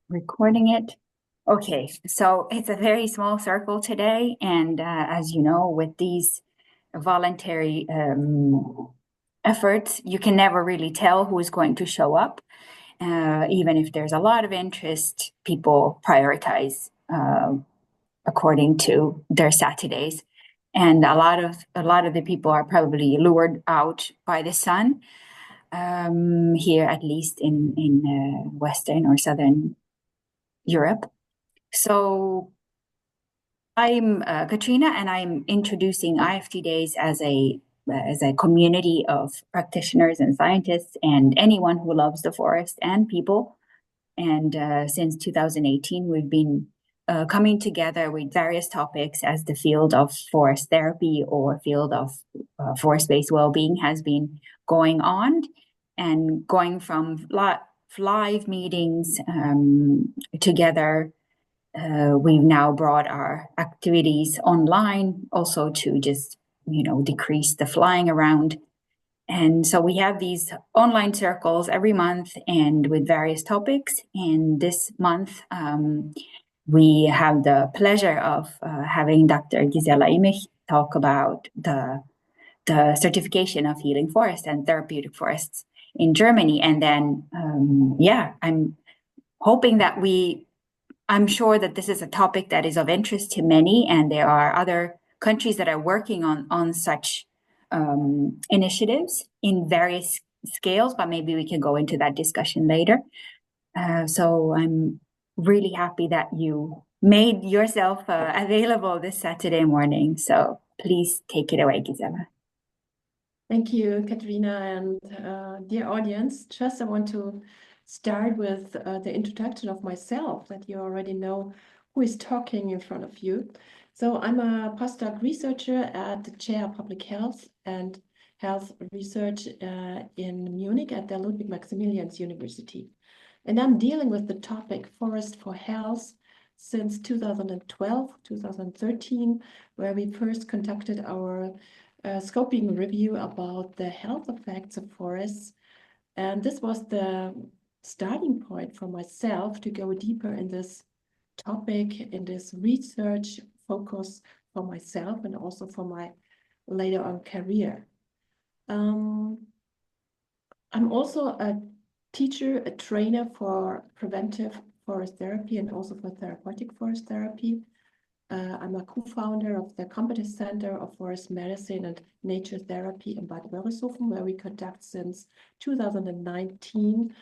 Recording it. Okay, so it's a very small circle today, and as you know, with these voluntary efforts, you can never really tell who is going to show up. Even if there's a lot of interest, people prioritize according to their Saturdays, and a lot of the people are probably lured out by the sun. Here, at least in Western or Southern Europe. So I'm Katrina, and I'm introducing IFTDays as a community of practitioners and scientists and anyone who loves the forest and people. And since 2018, we've been coming together with various topics as the field of forest therapy or field of forest-based well-being has been going on, and going from live meetings together. We've now brought our activities online also to just, decrease the flying around. And so we have these online circles every month and with various topics. And this month, we have the pleasure of having Dr. Gisela Immich talk about the certification of healing forests and therapeutic forests in Germany. And then, I'm hoping that I'm sure that this is a topic that is of interest to many, and there are other countries that are working on such initiatives in various scales, but maybe we can go into that discussion later. So I'm really happy that you made yourself available this Saturday morning. So please take it away, Gisela. Thank you, Katrina, and dear audience. Just I want to start with the introduction of myself, that you already know who is talking in front of you. So I'm a postdoc researcher at the Chair of Public Health and Health Research in Munich at the Ludwig Maximilian University. And I'm dealing with the topic Forest for Health since 2012, 2013, where we first conducted our scoping review about the health effects of forests. And this was the starting point for myself to go deeper in this topic, in this research focus for myself and also for my later on career. I'm also a teacher, a trainer for preventive forest therapy and also for therapeutic forest therapy. I'm a co-founder of the Competence Center of Forest Medicine and Nature Therapy in Bad Wörishofen, where we conduct since 2019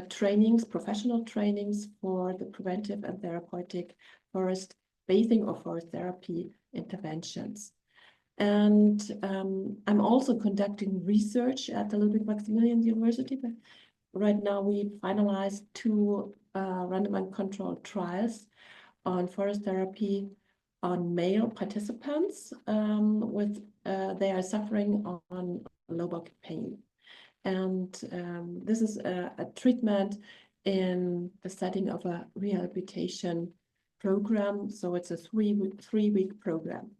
trainings, professional trainings for the preventive and therapeutic forest bathing or forest therapy interventions. And I'm also conducting research at the Ludwig Maximilian University. Right now, we finalized two randomized controlled trials on forest therapy on male participants they are suffering on low back pain. And this is a treatment in the setting of a rehabilitation program. So it's a three-week program.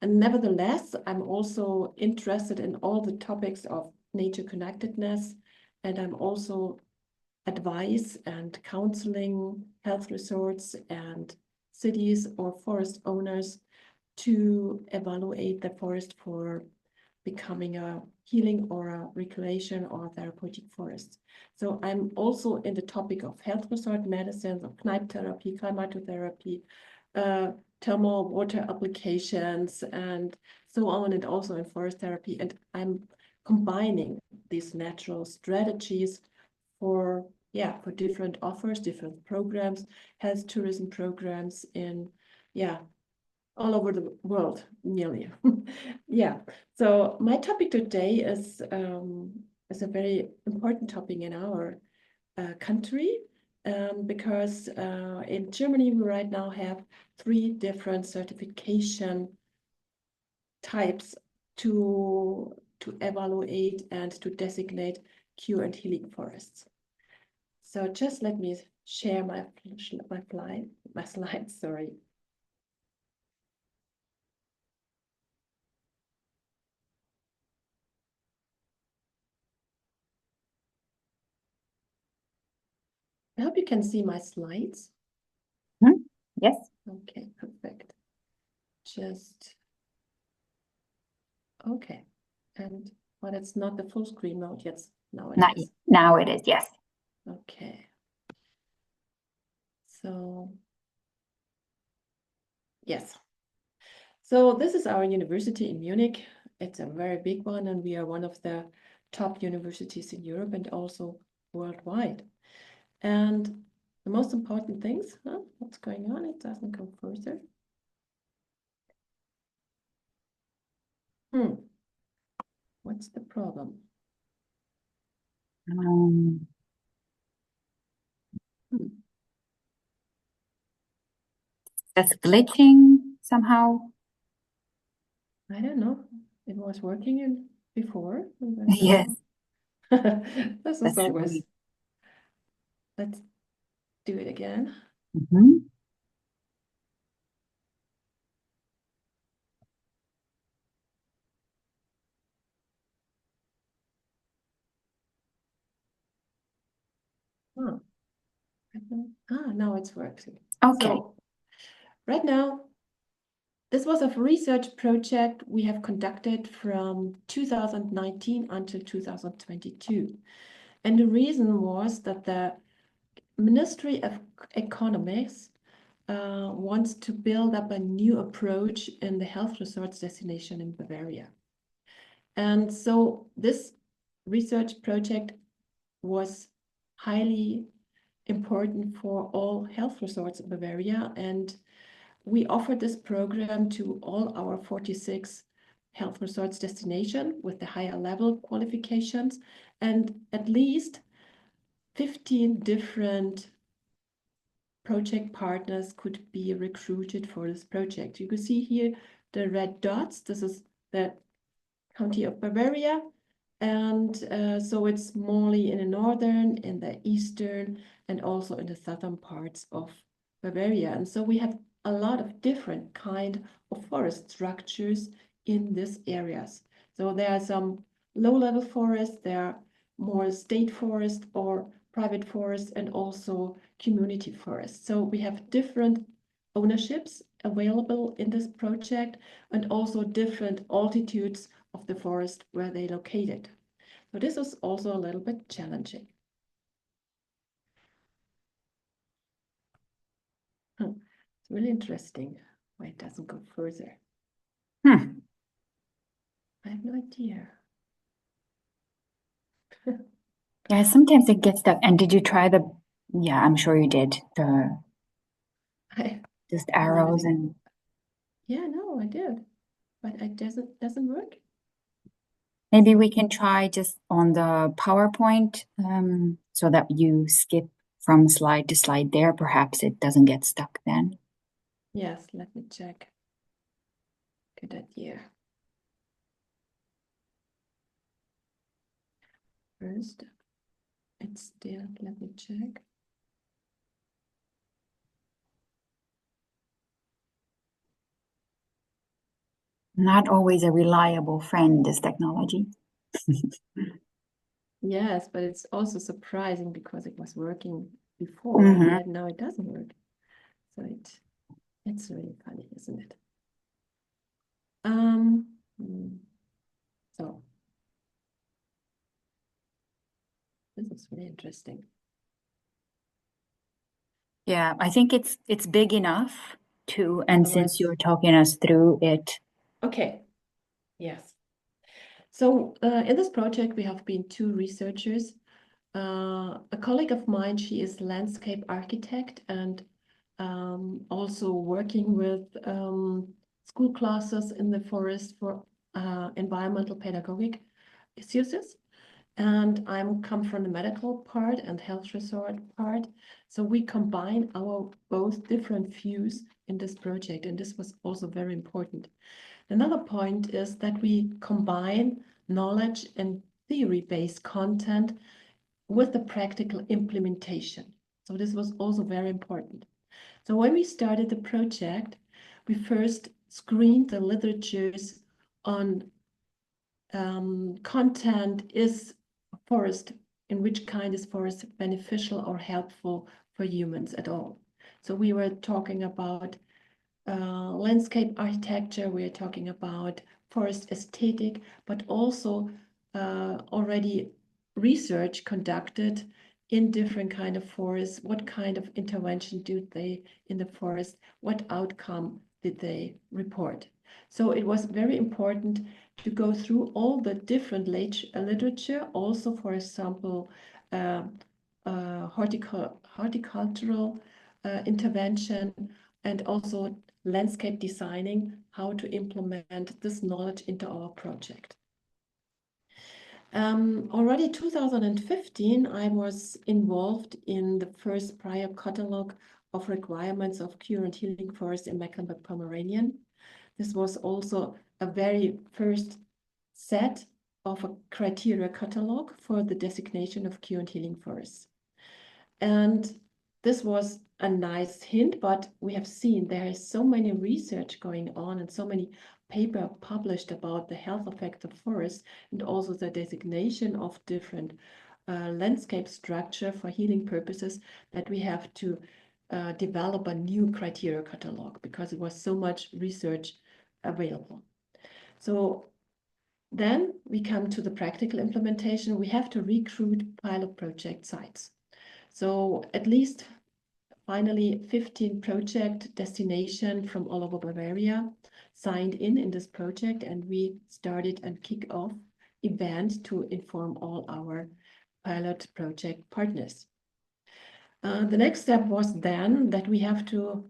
And nevertheless, I'm also interested in all the topics of nature connectedness, and I'm also advice and counseling health resorts and cities or forest owners to evaluate the forest for becoming a healing or a recreation or therapeutic forest. So I'm also in the topic of health resort medicine, of Kneipp therapy, climatotherapy, thermal water applications, and so on, and also in forest therapy. And I'm combining these natural strategies for different offers, different programs, health tourism programs in all over the world, nearly. So my topic today is a very important topic in our country, because in Germany we right now have 3 different certification types to evaluate and to designate cure and healing forests. So just let me share my slides, sorry. I hope you can see my slides. Yes. Okay, perfect. Just, okay. And, but it's not the full screen mode yet. Now it Not is. now it is, yes. Okay. So, yes. So this is our university in Munich. It's a very big one, and we are one of the top universities in Europe and also worldwide. And the most important things, what's going on? It doesn't go further. What's the problem? Hmm. That's glitching somehow. I don't know. It was working in before, and then Yes, now this is that's always. really. Let's do it again. Mhm. Oh, now it's working. Okay. So right now, this was a research project we have conducted from 2019 until 2022. And the reason was that the Ministry of Economics wants to build up a new approach in the health resorts destination in Bavaria. And so this research project was highly important for all health resorts in Bavaria. And we offered this program to all our 46 health resorts destination with the higher level qualifications, and at least 15 different project partners could be recruited for this project. You can see here the red dots. This is the county of Bavaria. And so it's mostly in the northern, in the eastern, and also in the southern parts of Bavaria. And so we have a lot of different kind of forest structures in these areas. So there are some low-level forests, there are more state forest or private forests, and also community forests. So we have different ownerships available in this project, and also different altitudes of the forest where they located. So this was also a little bit challenging. It's really interesting why it doesn't go further. Hmm. I have no idea. Yeah, sometimes it gets stuck. And did you try the, yeah, I'm sure you did, the just arrows and Yeah, no, I did, but it doesn't work. maybe we can try just on the PowerPoint, so that you skip from slide to slide there. Perhaps it doesn't get stuck then. Yes, let me check. Good idea. First, it's still, let me check. Not always a reliable friend, this technology. Yes, but it's also surprising because it was working before, and Mhm. yet now it doesn't work. So it's really funny, isn't it? So this is really interesting. Yeah, I think it's big enough to, and since Otherwise, you're talking us through it. okay, yes. So in this project, we have been two researchers. A colleague of mine, she is landscape architect and also working with school classes in the forest for environmental pedagogic issues. And I'm come from the medical part and health resort part. So we combine our both different views in this project, and this was also very important. Another point is that we combine knowledge and theory-based content with the practical implementation. So this was also very important. So when we started the project, we first screened the literatures on content is forest in which kind is forest beneficial or helpful for humans at all. So we were talking about landscape architecture, we're talking about forest aesthetic, but also already research conducted in different kind of forests. What kind of intervention do they in the forest? What outcome did they report? So it was very important to go through all the different literature, also, for example, horticultural intervention, and also landscape designing, how to implement this knowledge into our project. Already 2015, I was involved in the first prior catalog of requirements of cure and healing forest in Mecklenburg-Pomeranian. This was also a very first set of a criteria catalog for the designation of cure and healing forests. And this was a nice hint, but we have seen there is so many research going on and so many papers published about the health effect of forests, and also the designation of different landscape structure for healing purposes, that we have to develop a new criteria catalog because it was so much research available. So then we come to the practical implementation. We have to recruit pilot project sites. So at least finally 15 project destination from all over Bavaria signed in this project, and we started and kick off event to inform all our pilot project partners. The next step was then that we have to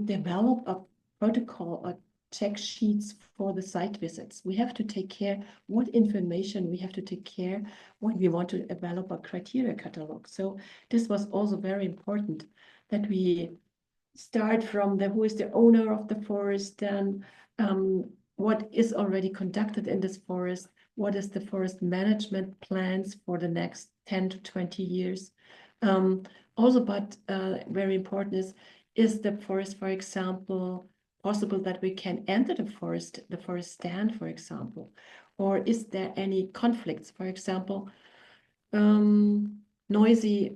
develop a protocol, a check sheets for the site visits. We have to take care what information we have to take care when we want to develop a criteria catalog. So this was also very important, that we start from who is the owner of the forest, and what is already conducted in this forest, what is the forest management plans for the next 10 to 20 years. Also, but very important is the forest, for example, possible that we can enter the forest stand, for example, or is there any conflicts, for example, noisy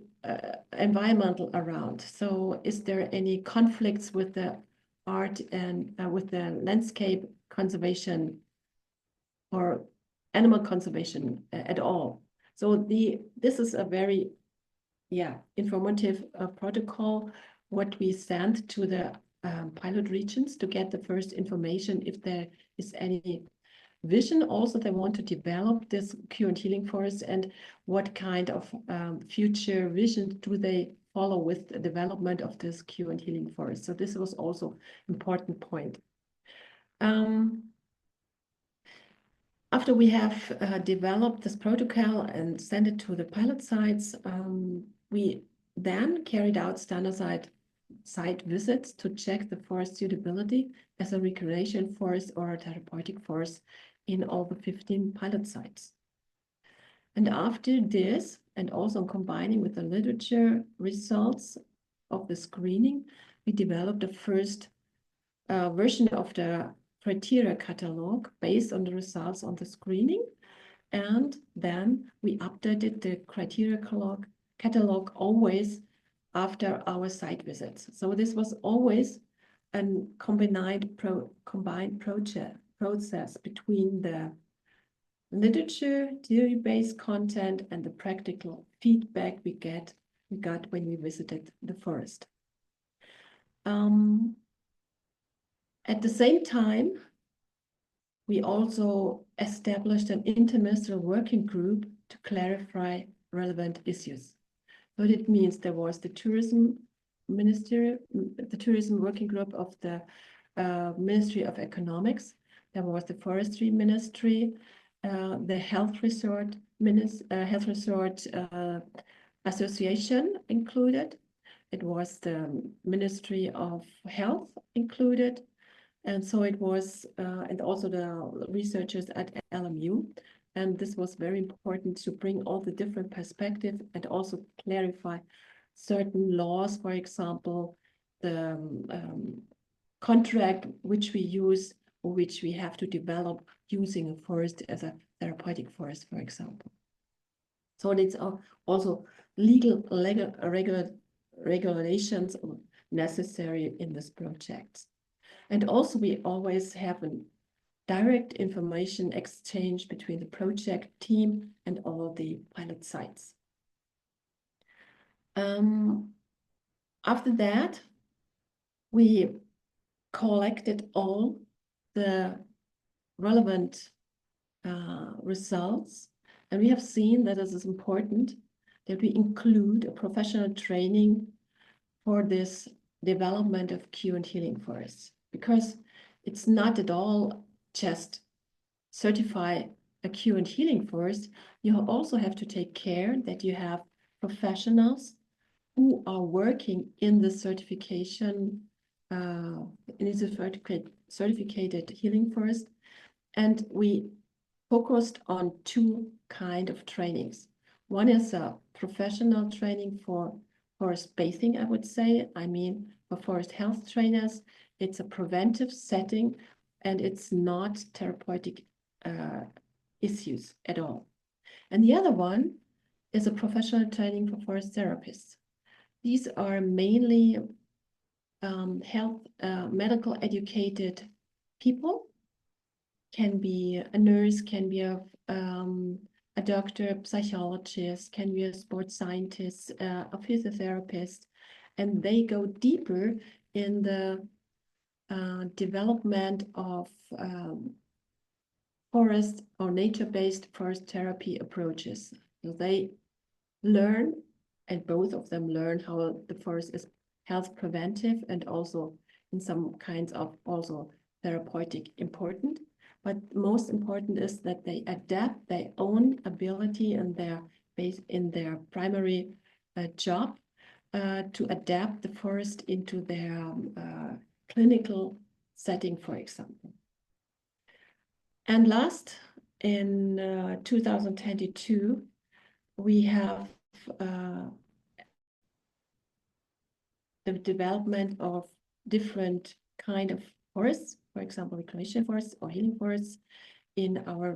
environmental around. So is there any conflicts with the art and with the landscape conservation or animal conservation at all? So this is a very informative protocol what we send to the pilot regions to get the first information if there is any vision also they want to develop this cure and healing forest, and what kind of future vision do they follow with the development of this cure and healing forest. So this was also important point. After we have developed this protocol and sent it to the pilot sites, we then carried out standardized site visits to check the forest suitability as a recreation forest or a therapeutic forest in all the 15 pilot sites. And after this, and also combining with the literature results of the screening, we developed the first version of the criteria catalog based on the results on the screening. And then we updated the criteria catalog always after our site visits. So this was always a combined process between the literature, theory-based content, and the practical feedback we got when we visited the forest. At the same time, we also established an interministerial working group to clarify relevant issues. So it means there was the tourism ministry, the tourism working group of the Ministry of Economics. There was the forestry ministry, the health resort association included. It was the Ministry of Health included. And so it was, and also the researchers at LMU. And this was very important to bring all the different perspectives and also clarify certain laws, for example, the contract which we use or which we have to develop using a forest as a therapeutic forest, for example. So it's also legal regulations necessary in this project. And also we always have a direct information exchange between the project team and all the pilot sites. After that, we collected all the relevant results, and we have seen that it is important that we include a professional training for this development of cure and healing forests, because it's not at all just certify a cure and healing forest. You also have to take care that you have professionals who are working in the certification, in the certificated healing forest. And we focused on two kind of trainings. One is a professional training for forest bathing, I would say. I mean, for forest health trainers, it's a preventive setting and it's not therapeutic issues at all. And the other one is a professional training for forest therapists. These are mainly health, medical educated people. Can be a nurse, can be a doctor, a psychologist, can be a sports scientist, a physiotherapist, and they go deeper in the development of forest or nature-based forest therapy approaches. So they learn, and both of them learn how the forest is health preventive and also in some kinds of also therapeutic important. But most important is that they adapt their own ability and their base in their primary job to adapt the forest into their clinical setting, for example. And last, in 2022, we have the development of different kind of forests, for example, reclamation forests or healing forests in our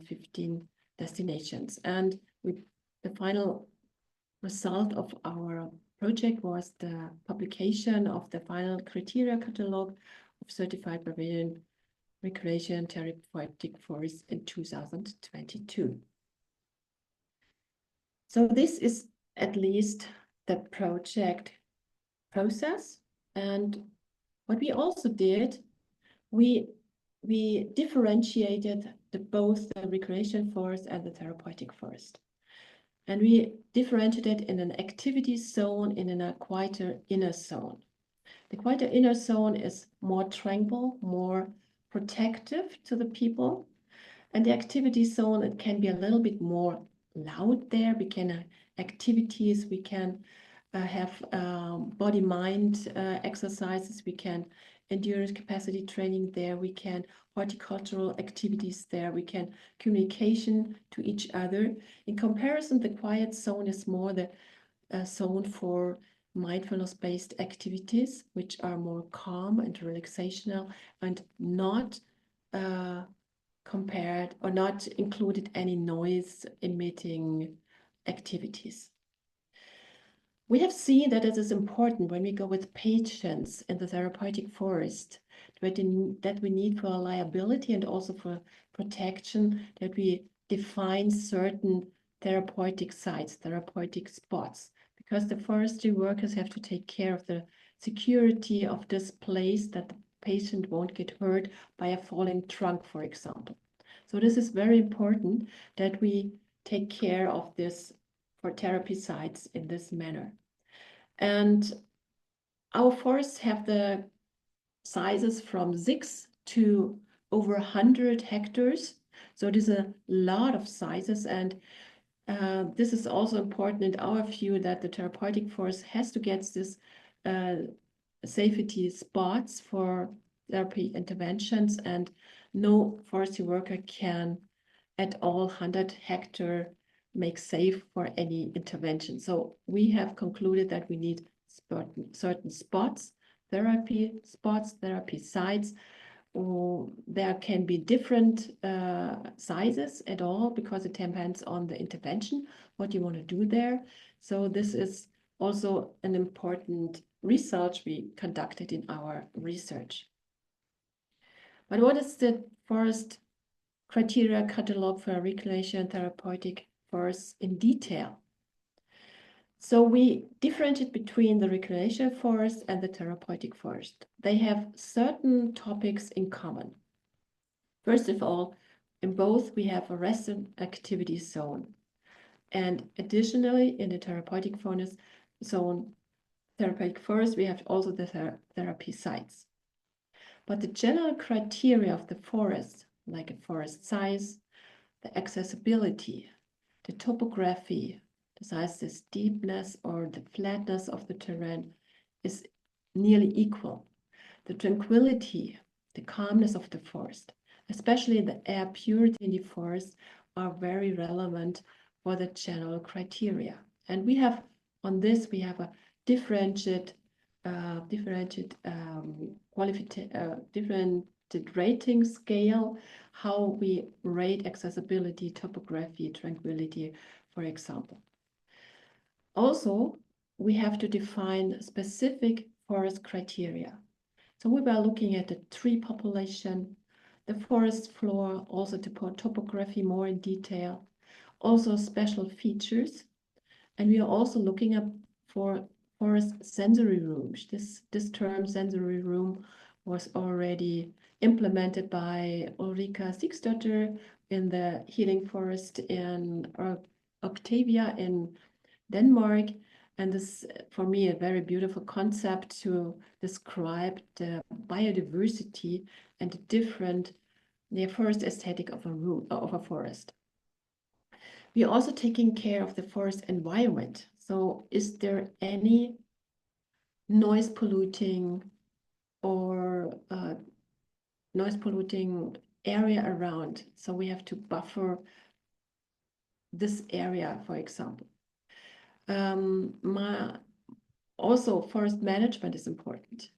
15 destinations. And the final result of our project was the publication of the final criteria catalog of certified Bavarian recreation therapeutic forests in 2022. So this is at least the project process. And what we also did, we differentiated both the recreation forest and the therapeutic forest. And we differentiated in an activity zone and in a quieter inner zone. The quieter inner zone is more tranquil, more protective to the people. And the activity zone, it can be a little bit more loud there. We can activities, we can have body-mind exercises, we can endurance capacity training there, we can horticultural activities there, we can communication to each other. In comparison, the quiet zone is more the zone for mindfulness-based activities, which are more calm and relaxational and not compared or not included any noise emitting activities. We have seen that it is important when we go with patients in the therapeutic forest that we need for liability and also for protection, that we define certain therapeutic sites, therapeutic spots, because the forestry workers have to take care of the security of this place, that the patient won't get hurt by a falling trunk, for example. So this is very important that we take care of this for therapy sites in this manner. And our forests have the sizes from 6 to over 100 hectares. So it is a lot of sizes. And this is also important in our view, that the therapeutic forest has to get this safety spots for therapy interventions, and no forestry worker can at all 100 hectare make safe for any intervention. So we have concluded that we need certain spots, therapy sites, there can be different sizes at all, because it depends on the intervention, what you want to do there. So this is also an important research we conducted in our research. But what is the forest criteria catalog for recreation therapeutic forests in detail? So we differentiate between the recreation forest and the therapeutic forest. They have certain topics in common. First of all, in both we have a rest and activity zone. And additionally, in the therapeutic forest zone, therapeutic forest, we have also the therapy sites. But the general criteria of the forest, like a forest size, the accessibility, the topography, the size, the steepness or the flatness of the terrain, is nearly equal. The tranquility, the calmness of the forest, especially the air purity in the forest, are very relevant for the general criteria. And we have on this, we have a differentiated rating scale, how we rate accessibility, topography, tranquility, for example. Also, we have to define specific forest criteria. So we were looking at the tree population, the forest floor, also the topography more in detail, also special features. And we are also looking up for forest sensory rooms. This term sensory room was already implemented by Ulrika Siegsdotter in the Healing Forest in Octavia in Denmark. And this, for me, a very beautiful concept to describe the biodiversity and the different, the forest aesthetic of a forest. We are also taking care of the forest environment. So is there any noise polluting or noise polluting area around? So we have to buffer this area, for example. Also, forest management is important.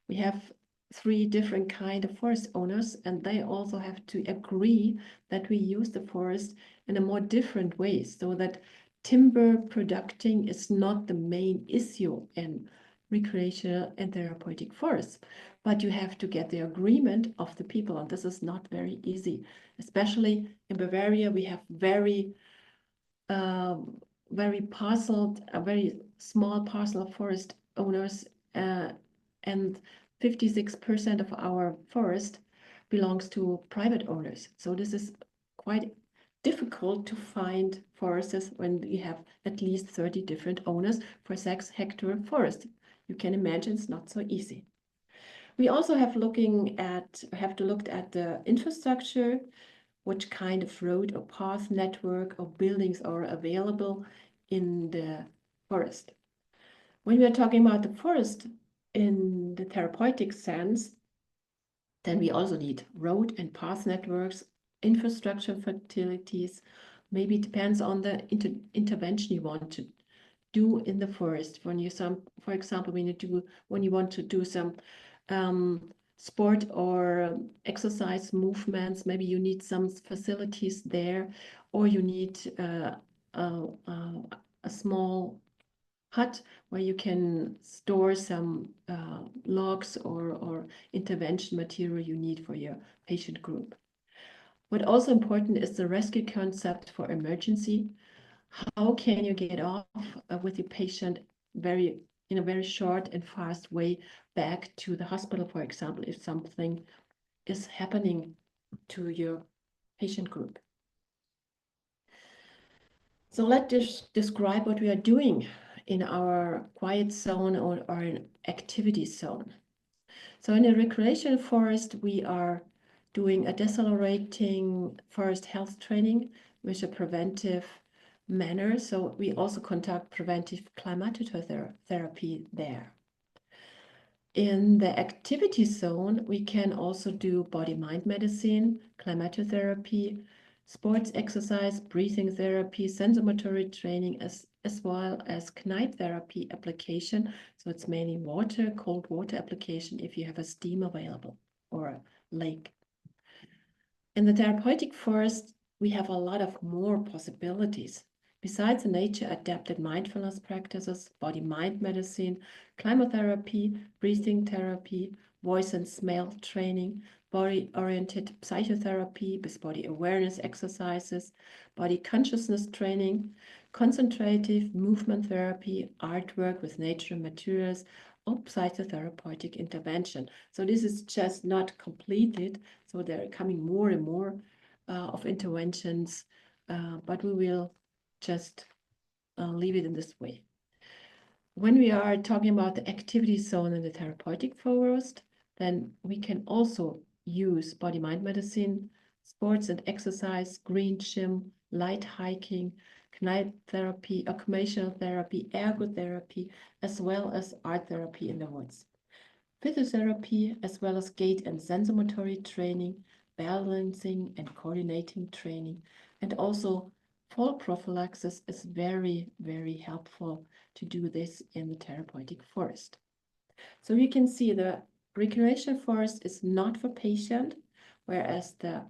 We have 3 different kind of forest owners, and they also have to agree that we use the forest in a more different way, so that timber producing is not the main issue in recreational and therapeutic forests. But you have to get the agreement of the people, and this is not very easy. Especially in Bavaria, we have very parceled, a very small parcel of forest owners, and 56% of our forest belongs to private owners. So this is quite difficult to find forests when we have at least 30 different owners for 6-hectare forest. You can imagine it's not so easy. We also have to look at the infrastructure, which kind of road or path network or buildings are available in the forest. When we are talking about the forest in the therapeutic sense, then we also need road and path networks, infrastructure facilities. Maybe it depends on the intervention you want to do in the forest. For example, when you want to do some sport or exercise movements, maybe you need some facilities there, or you need a small hut where you can store some logs or intervention material you need for your patient group. What also important is the rescue concept for emergency. How can you get off with your patient in a very short and fast way back to the hospital, for example, if something is happening to your patient group? So let's just describe what we are doing in our quiet zone or our activity zone. So in a recreation forest, we are doing a decelerating forest health training with a preventive manner. So we also conduct preventive climatotherapy there. In the activity zone, we can also do body-mind medicine, climatotherapy, sports exercise, breathing therapy, sensomotory training, as well as knife therapy application. So it's mainly cold water application if you have a steam available or lake. In the therapeutic forest, we have a lot of more possibilities. Besides the nature-adapted mindfulness practices, body-mind medicine, climotherapy, breathing therapy, voice and smell training, body-oriented psychotherapy with body awareness exercises, body consciousness training, concentrative movement therapy, artwork with nature materials, or psychotherapeutic intervention. So this is just not completed. So there are coming more and more of interventions, but we will just leave it in this way. When we are talking about the activity zone in the therapeutic forest, then we can also use body-mind medicine, sports and exercise, green gym, light hiking, knife therapy, occupational therapy, ergotherapy, as well as art therapy in the woods. Physiotherapy, as well as gait and sensomotory training, balancing and coordinating training, and also fall prophylaxis is very, very helpful to do this in the therapeutic forest. So you can see the recreational forest is not for patient, whereas the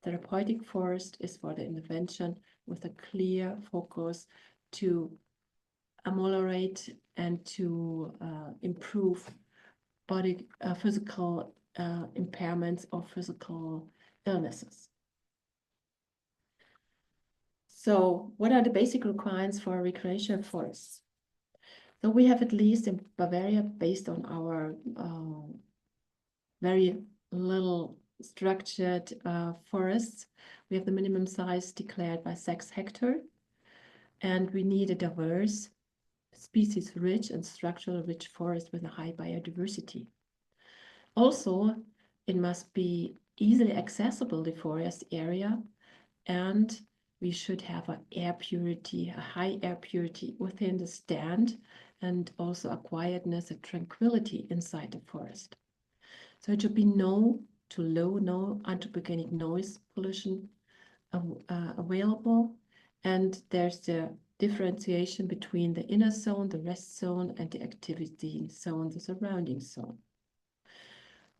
therapeutic forest is for the intervention with a clear focus to ameliorate and to improve body physical impairments or physical illnesses. So what are the basic requirements for recreational forests? So we have, at least in Bavaria, based on our very little structured forests, we have the minimum size declared by 6 hectares, and we need a diverse, species rich and structural rich forest with a high biodiversity. Also, it must be easily accessible, the forest area, and we should have a high air purity within the stand, and also a quietness and tranquility inside the forest. So it should be no anthropogenic noise pollution available, and there's the differentiation between the inner zone, the rest zone, and the activity zone, the surrounding zone.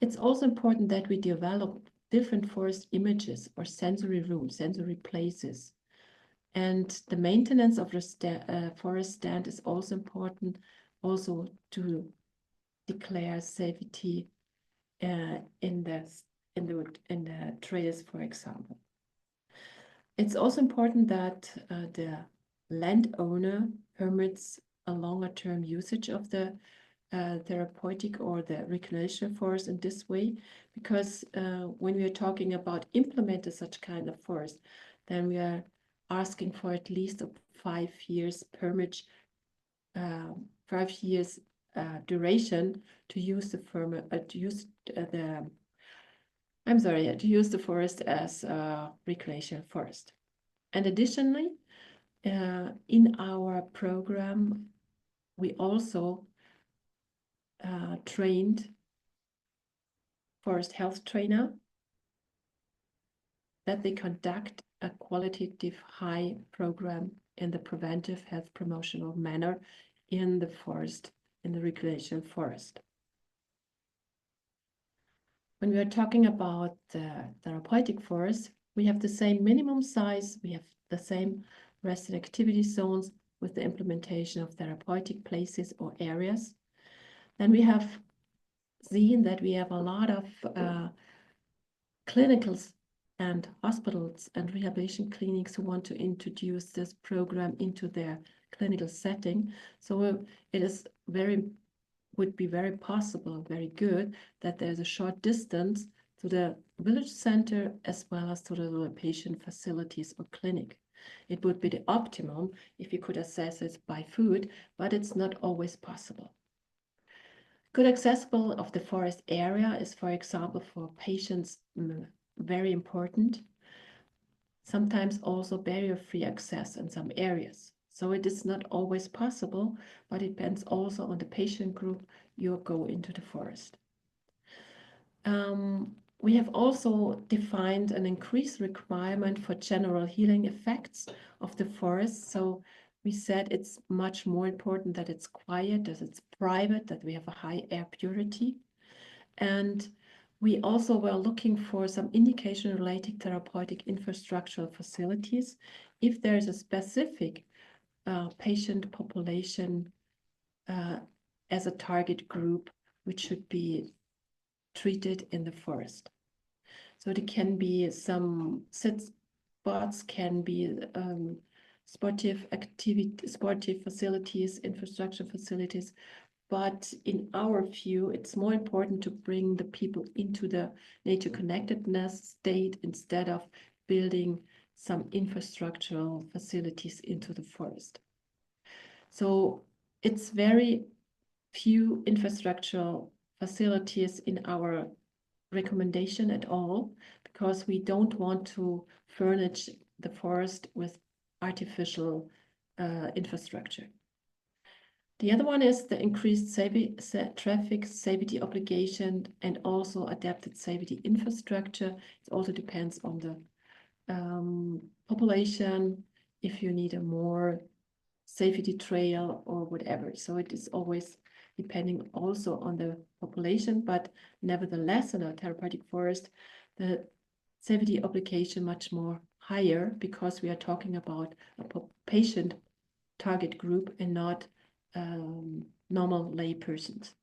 It's also important that we develop different forest images or sensory rooms, sensory places. And the maintenance of the forest stand is also important, also to declare safety in the trails, for example. It's also important that the landowner permits a longer term usage of the therapeutic or the recreational forest in this way, because when we are talking about implementing such kind of forest, then we are asking for at least a 5 years permit, 5 years duration to use the forest as a recreational forest. And additionally, in our program, we also trained forest health trainer that they conduct a qualitative high program in the preventive health promotional manner in the forest, in the recreational forest. When we are talking about the therapeutic forest, we have the same minimum size, we have the same rest and activity zones with the implementation of therapeutic places or areas. Then we have seen that we have a lot of clinicals and hospitals and rehabilitation clinics who want to introduce this program into their clinical setting. So would be very possible, very good, that there's a short distance to the village center as well as to the patient facilities or clinic. It would be the optimum if you could access it by foot, but it's not always possible. Good accessible of the forest area is, for example, for patients, very important. Sometimes also barrier-free access in some areas. So it is not always possible, but it depends also on the patient group you go into the forest. We have also defined an increased requirement for general healing effects of the forest. So we said it's much more important that it's quiet, that it's private, that we have a high air purity. And We also were looking for some indication-related therapeutic infrastructural facilities if there is a specific patient population as a target group which should be treated in the forest. So there can be some sit spots, can be sportive facilities, infrastructure facilities. But in our view, it's more important to bring the people into the nature connectedness state instead of building some infrastructural facilities into the forest. So it's very few infrastructural facilities in our recommendation at all, because we don't want to furnish the forest with artificial infrastructure. The other one is the increased traffic safety obligation and also adapted safety infrastructure. It also depends on the population, if you need a more safety trail or whatever. So it is always depending also on the population, but nevertheless in a therapeutic forest, the safety obligation much more higher because we are talking about a patient target group and not normal lay persons.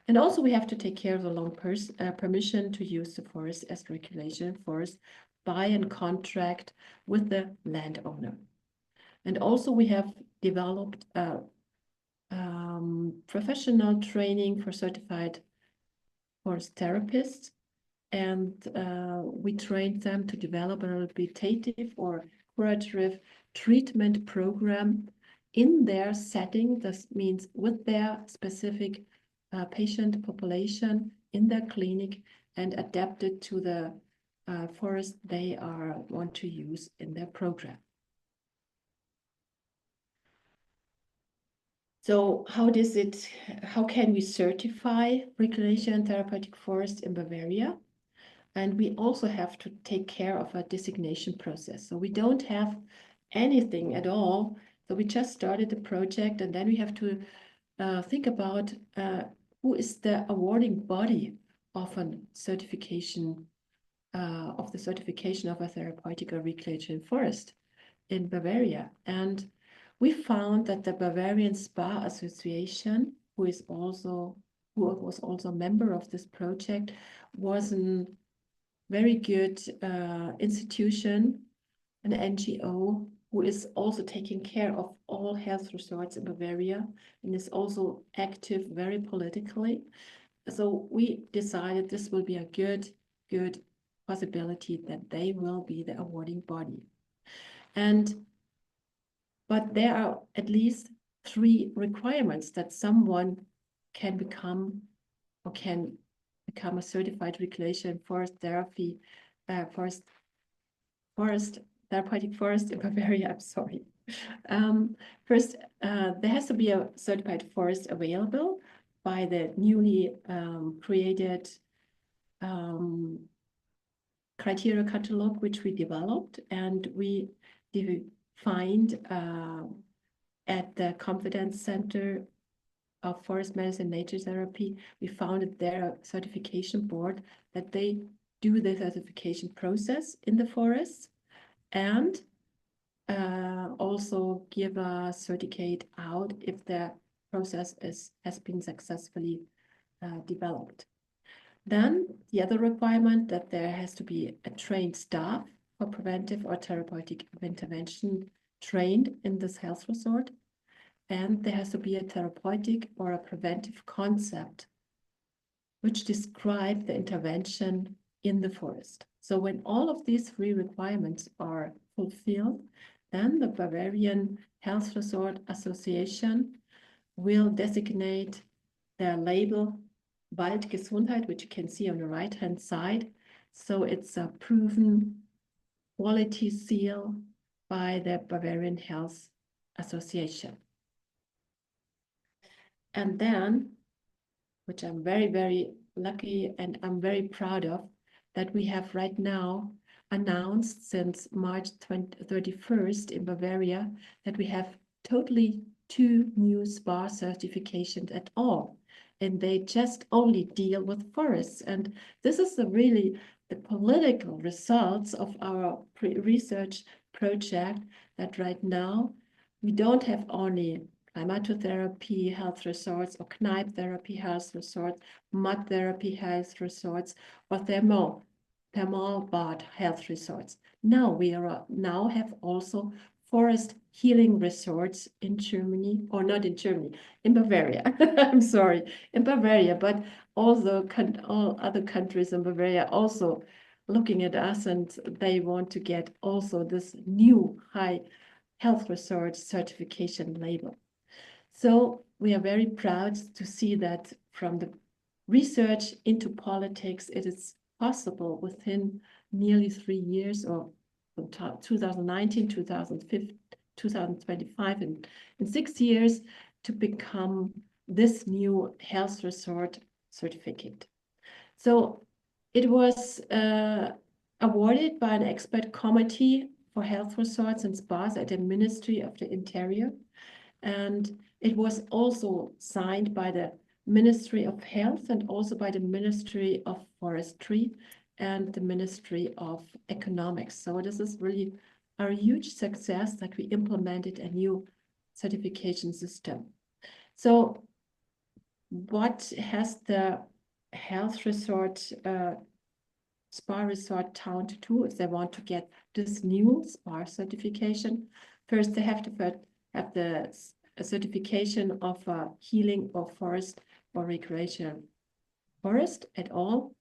And also we have to take care of the long permission to use the forest as recreation forest by and contract with the landowner. And also we have developed professional training for certified forest therapists, and we trained them to develop a rehabilitative or curative treatment program in their setting. This means with their specific patient population in their clinic and adapted to the forest they want to use in their program. So how can we certify recreation therapeutic forest in Bavaria? And we also have to take care of a designation process. So we don't have anything at all. So we just started the project, and then we have to think about who is the awarding body of a certification, of the certification of a therapeutic or recreation forest in Bavaria. And we found that the Bavarian Spa Association, who was also a member of this project, was a very good institution, an NGO, who is also taking care of all health resorts in Bavaria and is also active very politically. So we decided this will be a good possibility that they will be the awarding body. But there are at least 3 requirements that someone can become a certified recreation forest therapy, therapeutic forest in Bavaria. I'm sorry. First, there has to be a certified forest available by the newly created criteria catalog, which we developed, and we find at the Confidence Center of Forest Medicine Nature Therapy, we founded their certification board that they do the certification process in the forests and also give a certificate out if the process has been successfully developed. Then the other requirement that there has to be a trained staff for preventive or therapeutic intervention trained in this health resort. And there has to be a therapeutic or a preventive concept which describe the intervention in the forest. So when all of these 3 requirements are fulfilled, then the Bavarian Health Resort Association will designate their label Waldgesundheit, which you can see on the right-hand side. So it's a proven quality seal by the Bavarian Health Association. And then, which I'm very, very lucky and I'm very proud of, that we have right now announced since March 31st in Bavaria that we have totally 2 new SPA certifications at all. and they just only deal with forests. And this is really the political results of our research project, that right now we don't have only climatotherapy health resorts or knife therapy health resorts, mud therapy health resorts, or thermal bath health resorts. Now we now have also forest healing resorts in Germany, or not in Germany, in Bavaria. I'm sorry, in Bavaria, but also all other countries in Bavaria also looking at us, and they want to get also this new high health resort certification label. So we are very proud to see that from the research into politics, it is possible within nearly 3 years, or from 2019, 2015, 2025, and in 6 years, to become this new health resort certificate. So it was awarded by an expert committee for health resorts and spas at the Ministry of the Interior. And it was also signed by the Ministry of Health and also by the Ministry of Forestry and the Ministry of Economics. So this is really a huge success that we implemented a new certification system. So what has the health resort, spa resort town to do if they want to get this new spa certification? First, they have to have the certification of healing or forest or recreation forest at all,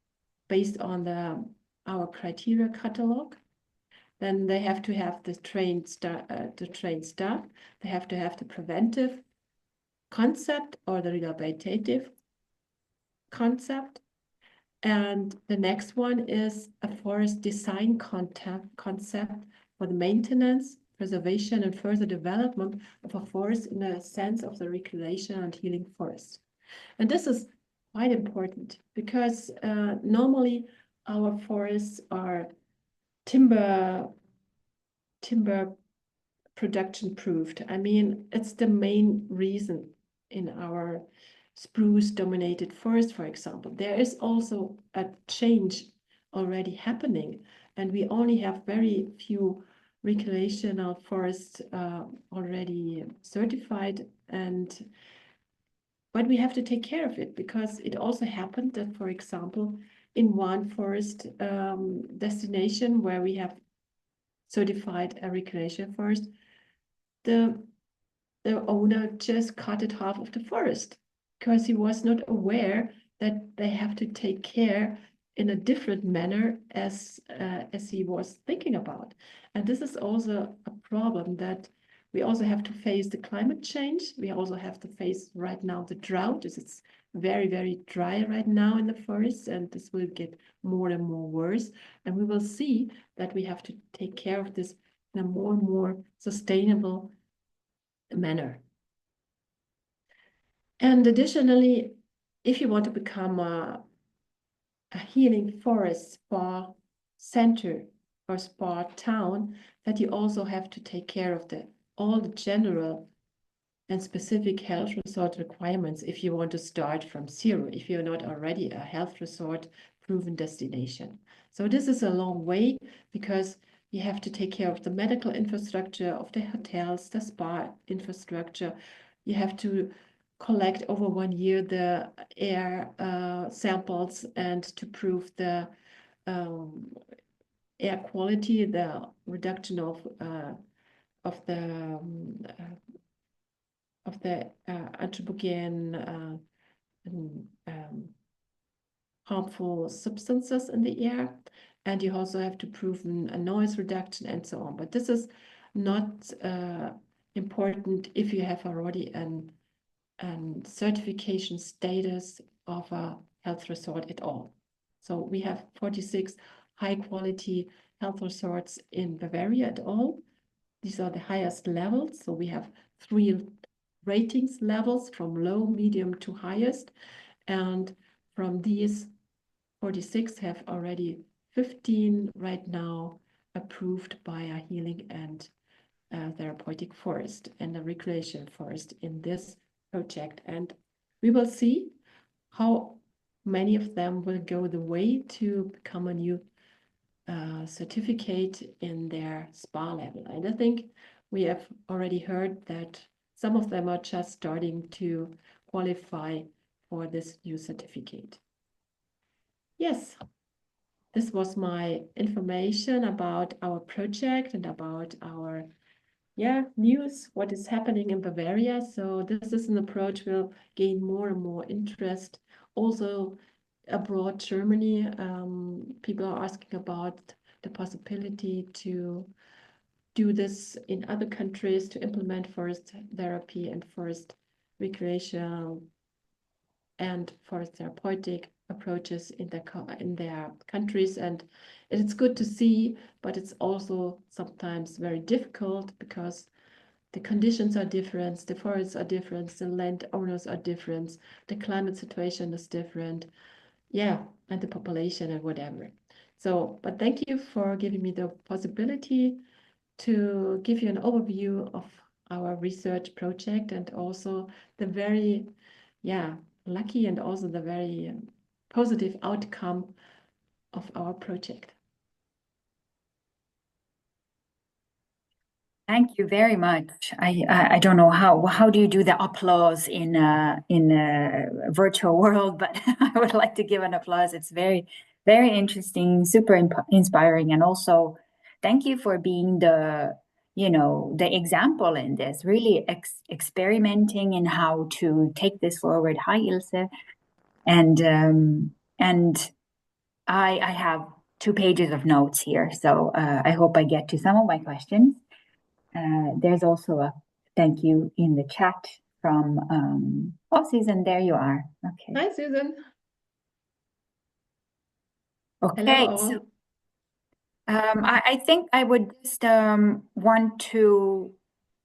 based on our criteria catalog. Then they have to have the trained staff. They have to have the preventive concept or the rehabilitative concept. And the next one is a forest design concept for the maintenance, preservation, and further development of a forest in the sense of the recreation and healing forest. And this is quite important because normally our forests are timber production proofed. I mean, it's the main reason in our spruce dominated forest, for example. There is also a change already happening, and we only have very few recreational forests already certified, but we have to take care of it, because it also happened that, for example, in one forest destination where we have certified a recreation forest, the owner just cut it half of the forest because he was not aware that they have to take care in a different manner as he was thinking about. And this is also a problem that we also have to face the climate change. We also have to face right now the drought. It's very, very dry right now in the forest, and this will get more and more worse. And we will see that we have to take care of this in a more and more sustainable manner. And additionally, if you want to become a healing forest spa center or spa town, that you also have to take care of all the general and specific health resort requirements if you want to start from zero, if you're not already a health resort proven destination. So this is a long way, because you have to take care of the medical infrastructure, of the hotels, the spa infrastructure. You have to collect over 1 year the air samples, and to prove the air quality, the reduction of the anthropogen harmful substances in the air, and you also have to prove a noise reduction and so on. But this is not important if you have already an certification status of a health resort at all. So we have 46 high quality health resorts in Bavaria at all. These are the highest levels. So we have 3 ratings levels, from low, medium to highest. And from these 46 have already 15 right now approved by a healing and therapeutic forest and a recreation forest in this project. And we will see how many of them will go the way to become a new certificate in their spa level. And I think we have already heard that some of them are just starting to qualify for this new certificate. Yes, this was my information about our project and about our news, what is happening in Bavaria. So this is an approach will gain more and more interest. Also abroad Germany, people are asking about the possibility to do this in other countries, to implement forest therapy and forest recreational and forest therapeutic approaches in their countries. And it's good to see, but it's also sometimes very difficult because the conditions are different, the forests are different, the landowners are different, the climate situation is different, and the population and whatever. So, but thank you for giving me the possibility to give you an overview of our research project and also the very, lucky and also the very positive outcome of our project. Thank you very much. I don't know how do you do the applause in a virtual world, but I would like to give an applause. It's very interesting, super inspiring, and also thank you for being the example in this, really experimenting in how to take this forward. Hi, Ilse, and I have 2 pages of notes here, so I hope I get to some of my questions. There's also a thank you in the chat from Susan, there you are. Okay. Hi, Susan. Okay. Hello. So I think I would just want to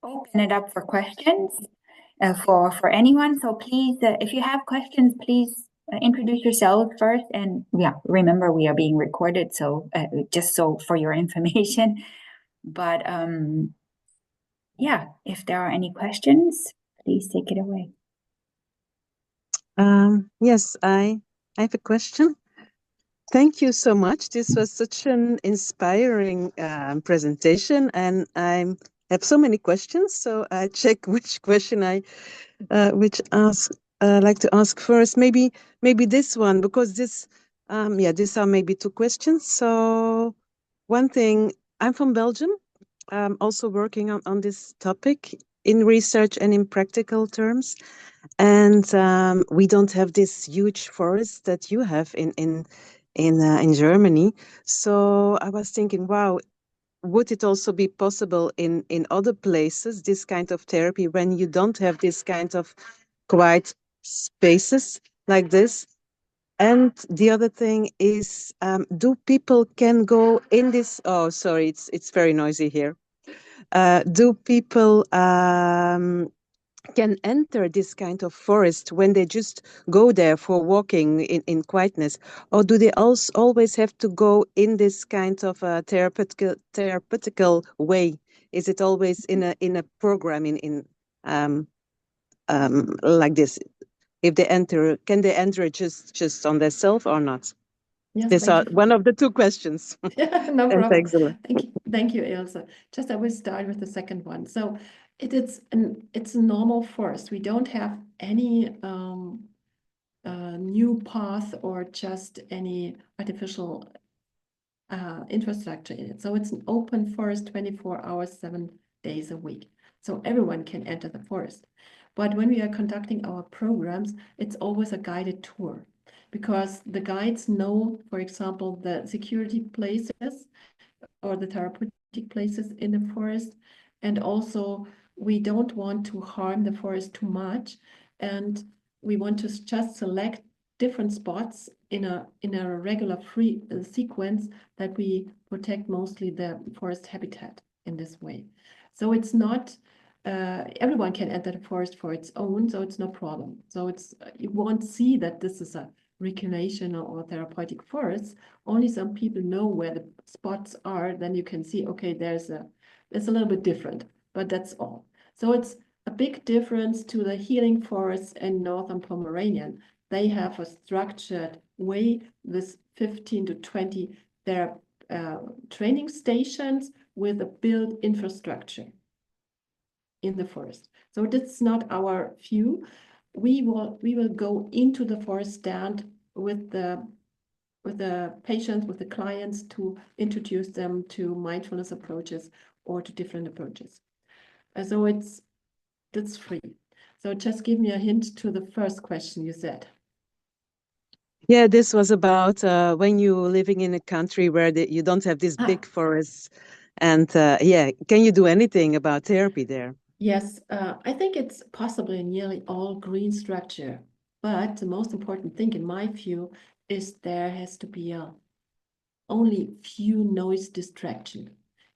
open it up for questions for anyone. So please, if you have questions, please introduce yourself first. And remember we are being recorded, so just so for your information. But if there are any questions, please take it away. Yes, I have a question. Thank you so much. This was such an inspiring presentation, and I have so many questions. So I check which question I like to ask first. Maybe this one, because these are maybe 2 questions. So one thing, I'm from Belgium. I'm also working on this topic in research and in practical terms. And we don't have this huge forest that you have in Germany. So I was thinking, wow, would it also be possible in other places, this kind of therapy, when you don't have this kind of quiet spaces like this? And the other thing is, do people can go in this? Oh, sorry, it's very noisy here. Do people can enter this kind of forest when they just go there for walking in quietness, or do they also always have to go in this kind of a therapeutical way? Is it always in a program like this? If they enter, can they enter just on themselves or not? Yes, These are one of the 2 questions. no problem. Thanks a lot. Thank you, Ilse. Just I will start with the second one. So it's a normal forest. We don't have any new path or just any artificial infrastructure in it. So it's an open forest 24 hours, 7 days a week. So everyone can enter the forest. But when we are conducting our programs, it's always a guided tour because the guides know, for example, the security places or the therapeutic places in the forest. And also we don't want to harm the forest too much. And we want to just select different spots in a regular free sequence that we protect mostly the forest habitat in this way. So it's not everyone can enter the forest for its own, so it's no problem. So it's you won't see that this is a recreational or therapeutic forest. Only some people know where the spots are. Then you can see, okay, it's a little bit different, but that's all. So it's a big difference to the healing forests in northern Pomeranian. they have a structured way with 15 to 20 their training stations with a built infrastructure in the forest. So that's not our view. We will go into the forest stand with the patients, with the clients, to introduce them to mindfulness approaches or to different approaches. So that's free. So just give me a hint to the first question you said. Yeah, this was about when you're living in a country where you don't have these big forests. And yeah, can you do anything about therapy there? Yes, I think it's possible in nearly all green structure. But the most important thing, in my view, is there has to be only few noise distraction.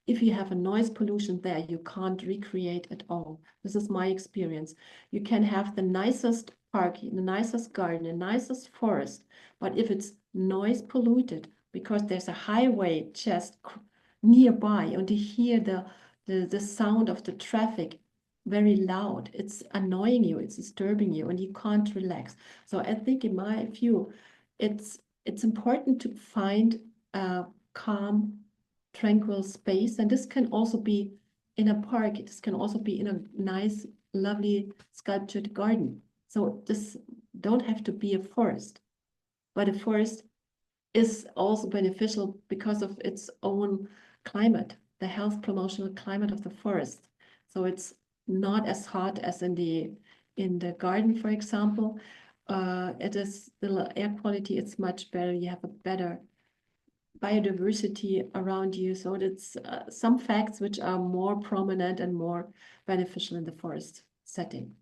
If you have a noise pollution there, you can't recreate at all. This is my experience. You can have the nicest park, the nicest garden, the nicest forest, but if it's noise polluted, because there's a highway just nearby, and you hear the sound of the traffic very loud, it's annoying you, it's disturbing you, and you can't relax. So I think, in my view, it's important to find a calm, tranquil space. And this can also be in a park. This can also be in a nice, lovely sculptured garden. So this don't have to be a forest, but a forest is also beneficial because of its own climate, the health promotional climate of the forest. So it's not as hot as in the garden, for example. It is the air quality, it's much better. You have a better biodiversity around you. So it's some facts which are more prominent and more beneficial in the forest setting.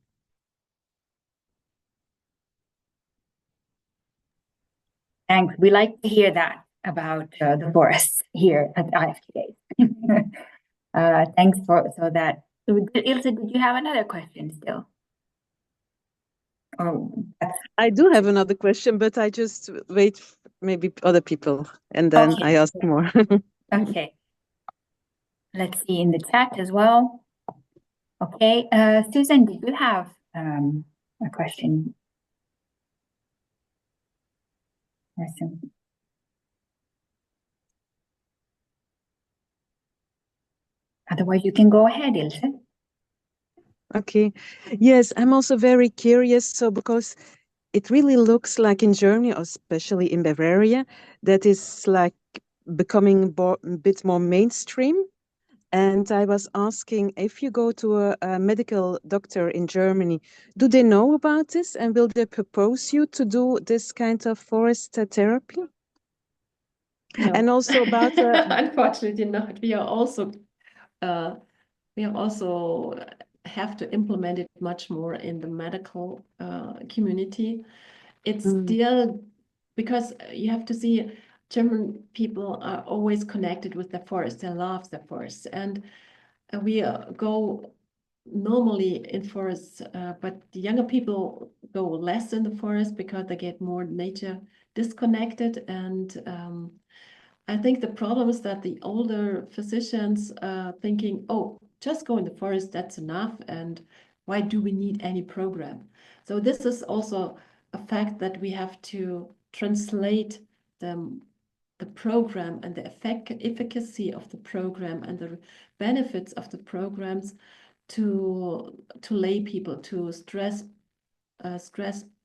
Thanks. We like to hear that about the forests here at IFTDays. Thanks for that. Ilse, did you have another question still? I do have another question, but I just wait maybe other people, and then I ask more. Okay. Let's see in the chat as well. Okay. Susan, did you have a question? Otherwise, you can go ahead, Ilse. Okay. Yes, I'm also very curious. So because it really looks like in Germany, especially in Bavaria, that is like becoming a bit more mainstream. And I was asking, if you go to a medical doctor in Germany, do they know about this, and will they propose you to do this kind of forest therapy? No. And also about unfortunately not. We are also have to implement it much more in the medical community. It's still, because you have to see, German people are always connected with the forest. They love the forest, and we go normally in forests, but the younger people go less in the forest because they get more nature disconnected. And I think the problem is that the older physicians thinking, oh, just go in the forest, that's enough, and why do we need any program? So this is also a fact that we have to translate the program and the efficacy of the program and the benefits of the programs to lay people, to stress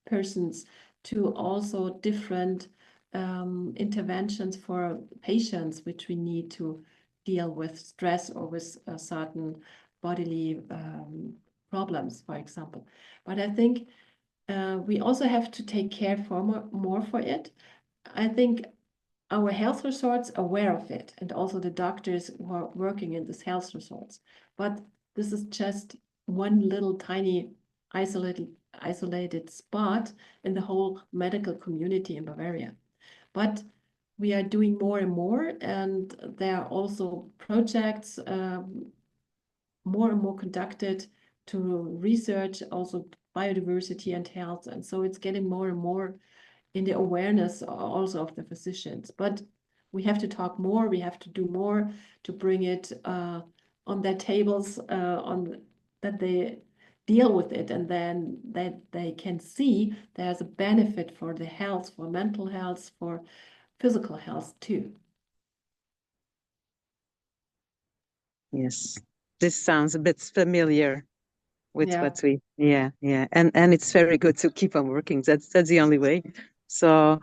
persons, to also different interventions for patients which we need to deal with stress or with certain bodily problems, for example. But I think we also have to take care more for it. I think our health resorts are aware of it, and also the doctors who are working in this health resorts. But this is just one little tiny isolated spot in the whole medical community in Bavaria. But we are doing more and more, and there are also projects more and more conducted to research also biodiversity and health. And so it's getting more and more in the awareness also of the physicians. But we have to talk more, we have to do more to bring it on their tables, on that they deal with it, and then that they can see there's a benefit for the health, for mental health, for physical health too. Yes, this sounds a bit familiar with Yeah. what we, yeah, and it's very good to keep on working. That's the only way. So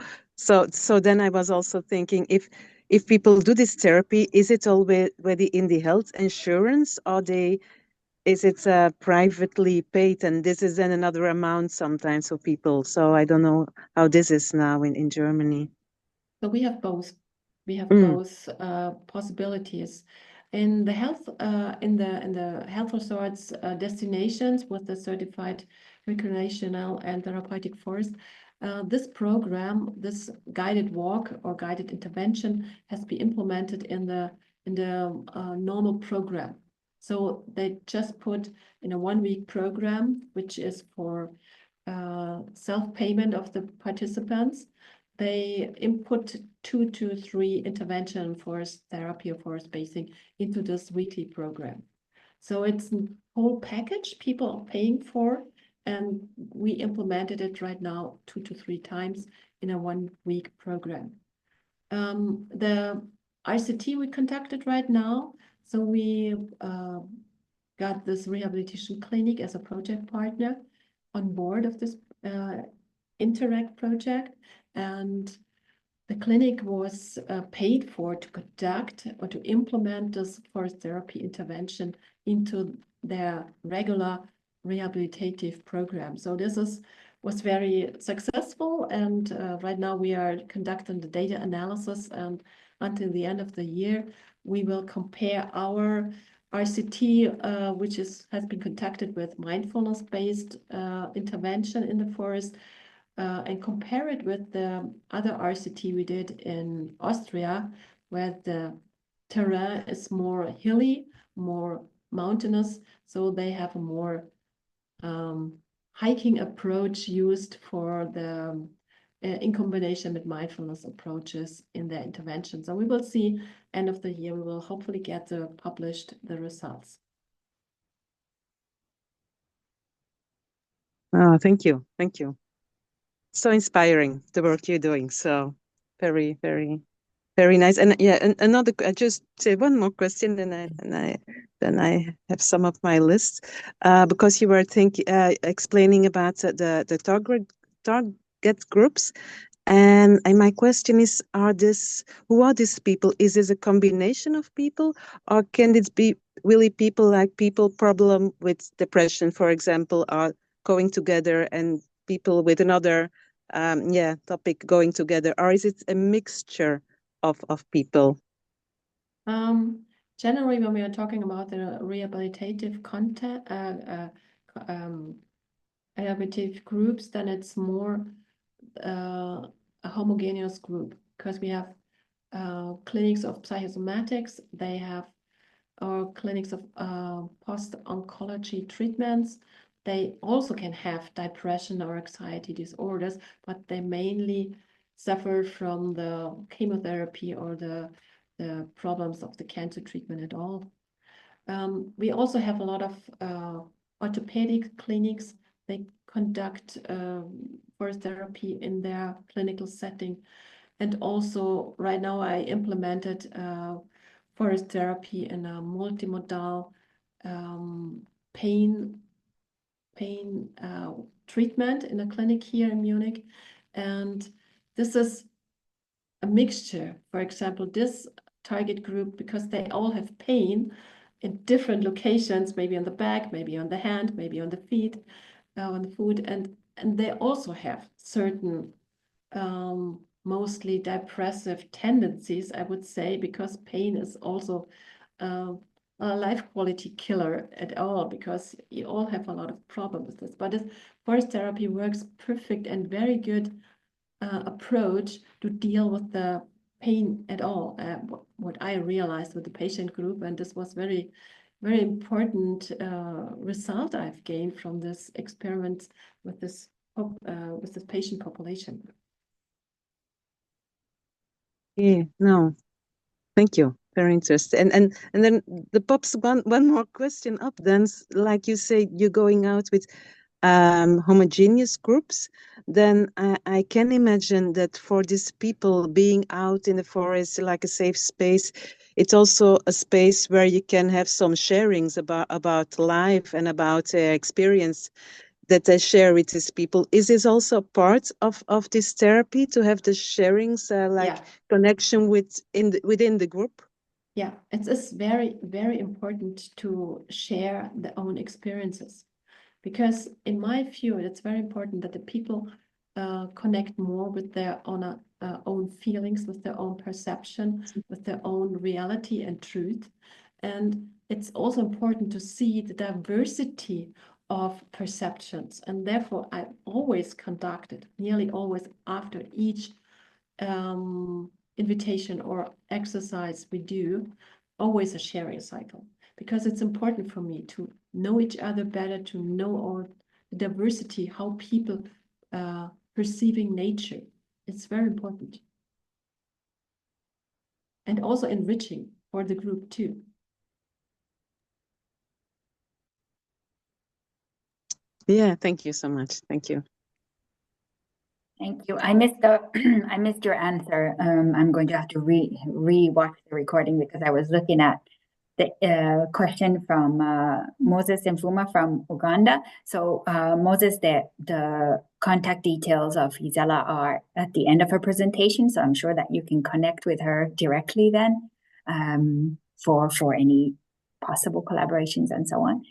then I was also thinking, if people do this therapy, is it already in the health insurance, or is it privately paid, and this is then another amount sometimes for people? So I don't know how this is now in Germany. So we have both. We have Mm. both possibilities. In the health resorts destinations with the certified recreational and therapeutic forest, this program, this guided walk or guided intervention, has been implemented in the normal program. So they just put in a 1 week program, which is for self-payment of the participants. They input 2 to 3 intervention forest therapy or forest basing into this weekly program. So it's a whole package people are paying for, and we implemented it right now 2 to 3 times in a 1 week program. The ICT we conducted right now, so we got this rehabilitation clinic as a project partner on board of this Interact project, and the clinic was paid for to conduct or to implement this forest therapy intervention into their regular rehabilitative program. So this was very successful, and right now we are conducting the data analysis, and until the end of the year we will compare our RCT, which has been conducted with mindfulness-based intervention in the forest, and compare it with the other RCT we did in Austria, where the terrain is more hilly, more mountainous, so they have a more hiking approach used for the in combination with mindfulness approaches in their intervention. So we will see end of the year, we will hopefully get published the results. Oh, thank you. Thank you. So inspiring, the work you're doing. So very, very, very nice. And yeah, and another, I just say one more question, then I have some of my list, because you were explaining about the target groups. And my question is, who are these people? Is this a combination of people, or can it be really people like people problem with depression, for example, are going together, and people with another topic going together, or is it a mixture of people? Generally, when we are talking about the rehabilitative content, rehabilitative groups, then it's more a homogeneous group, because we have clinics of psychosomatics, they have our clinics of post-oncology treatments. They also can have depression or anxiety disorders, but they mainly suffer from the chemotherapy or the problems of the cancer treatment at all. We also have a lot of orthopedic clinics. They conduct forest therapy in their clinical setting. And also right now I implemented forest therapy in a multimodal pain treatment in a clinic here in Munich. And this is a mixture. For example, this target group, because they all have pain in different locations, maybe on the back, maybe on the hand, maybe on the feet, on the foot, and they also have certain mostly depressive tendencies, I would say, because pain is also a life quality killer at all, because you all have a lot of problems with this. But forest therapy works perfect and very good approach to deal with the pain at all. What I realized with the patient group, and this was very, very important result I've gained from this experiment with this patient population. Yeah, no, thank you. very interesting. And then the pops one more question up. Then, like you say, you're going out with homogeneous groups. Then I can imagine that for these people being out in the forest, like a safe space, it's also a space where you can have some sharings about life and about experience that they share with these people. Is this also part of this therapy, to have the sharings, like connection within the group? Yeah, it's very, very important to share their own experiences, because in my view, it's very important that the people connect more with their own feelings, with their own perception, with their own reality and truth. And it's also important to see the diversity of perceptions. And therefore, I always conducted, nearly always after each invitation or exercise we do, always a sharing cycle, because it's important for me to know each other better, to know all the diversity, how people perceiving nature. It's very important. And also enriching for the group too. Yeah, thank you so much. Thank you. Thank you. I missed the I missed your answer. I'm going to have to re-watch the recording because I was looking at the question from Moses Mfuma from Uganda. So Moses, the contact details of Gisela are at the end of her presentation, so I'm sure that you can connect with her directly then for any possible collaborations and so on.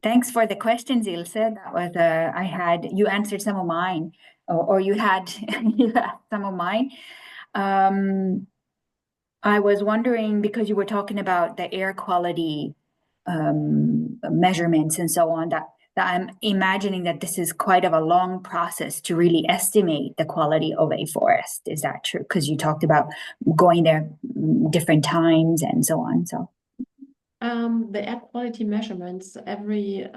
Thanks for the questions, Ilse. That was you answered some of mine, or you had you asked some of mine. I was wondering, because you were talking about the air quality measurements and so on, that I'm imagining that this is quite of a long process to really estimate the quality of a forest. Is that true? Because you talked about going there different times and so on. So. The air quality measurements, every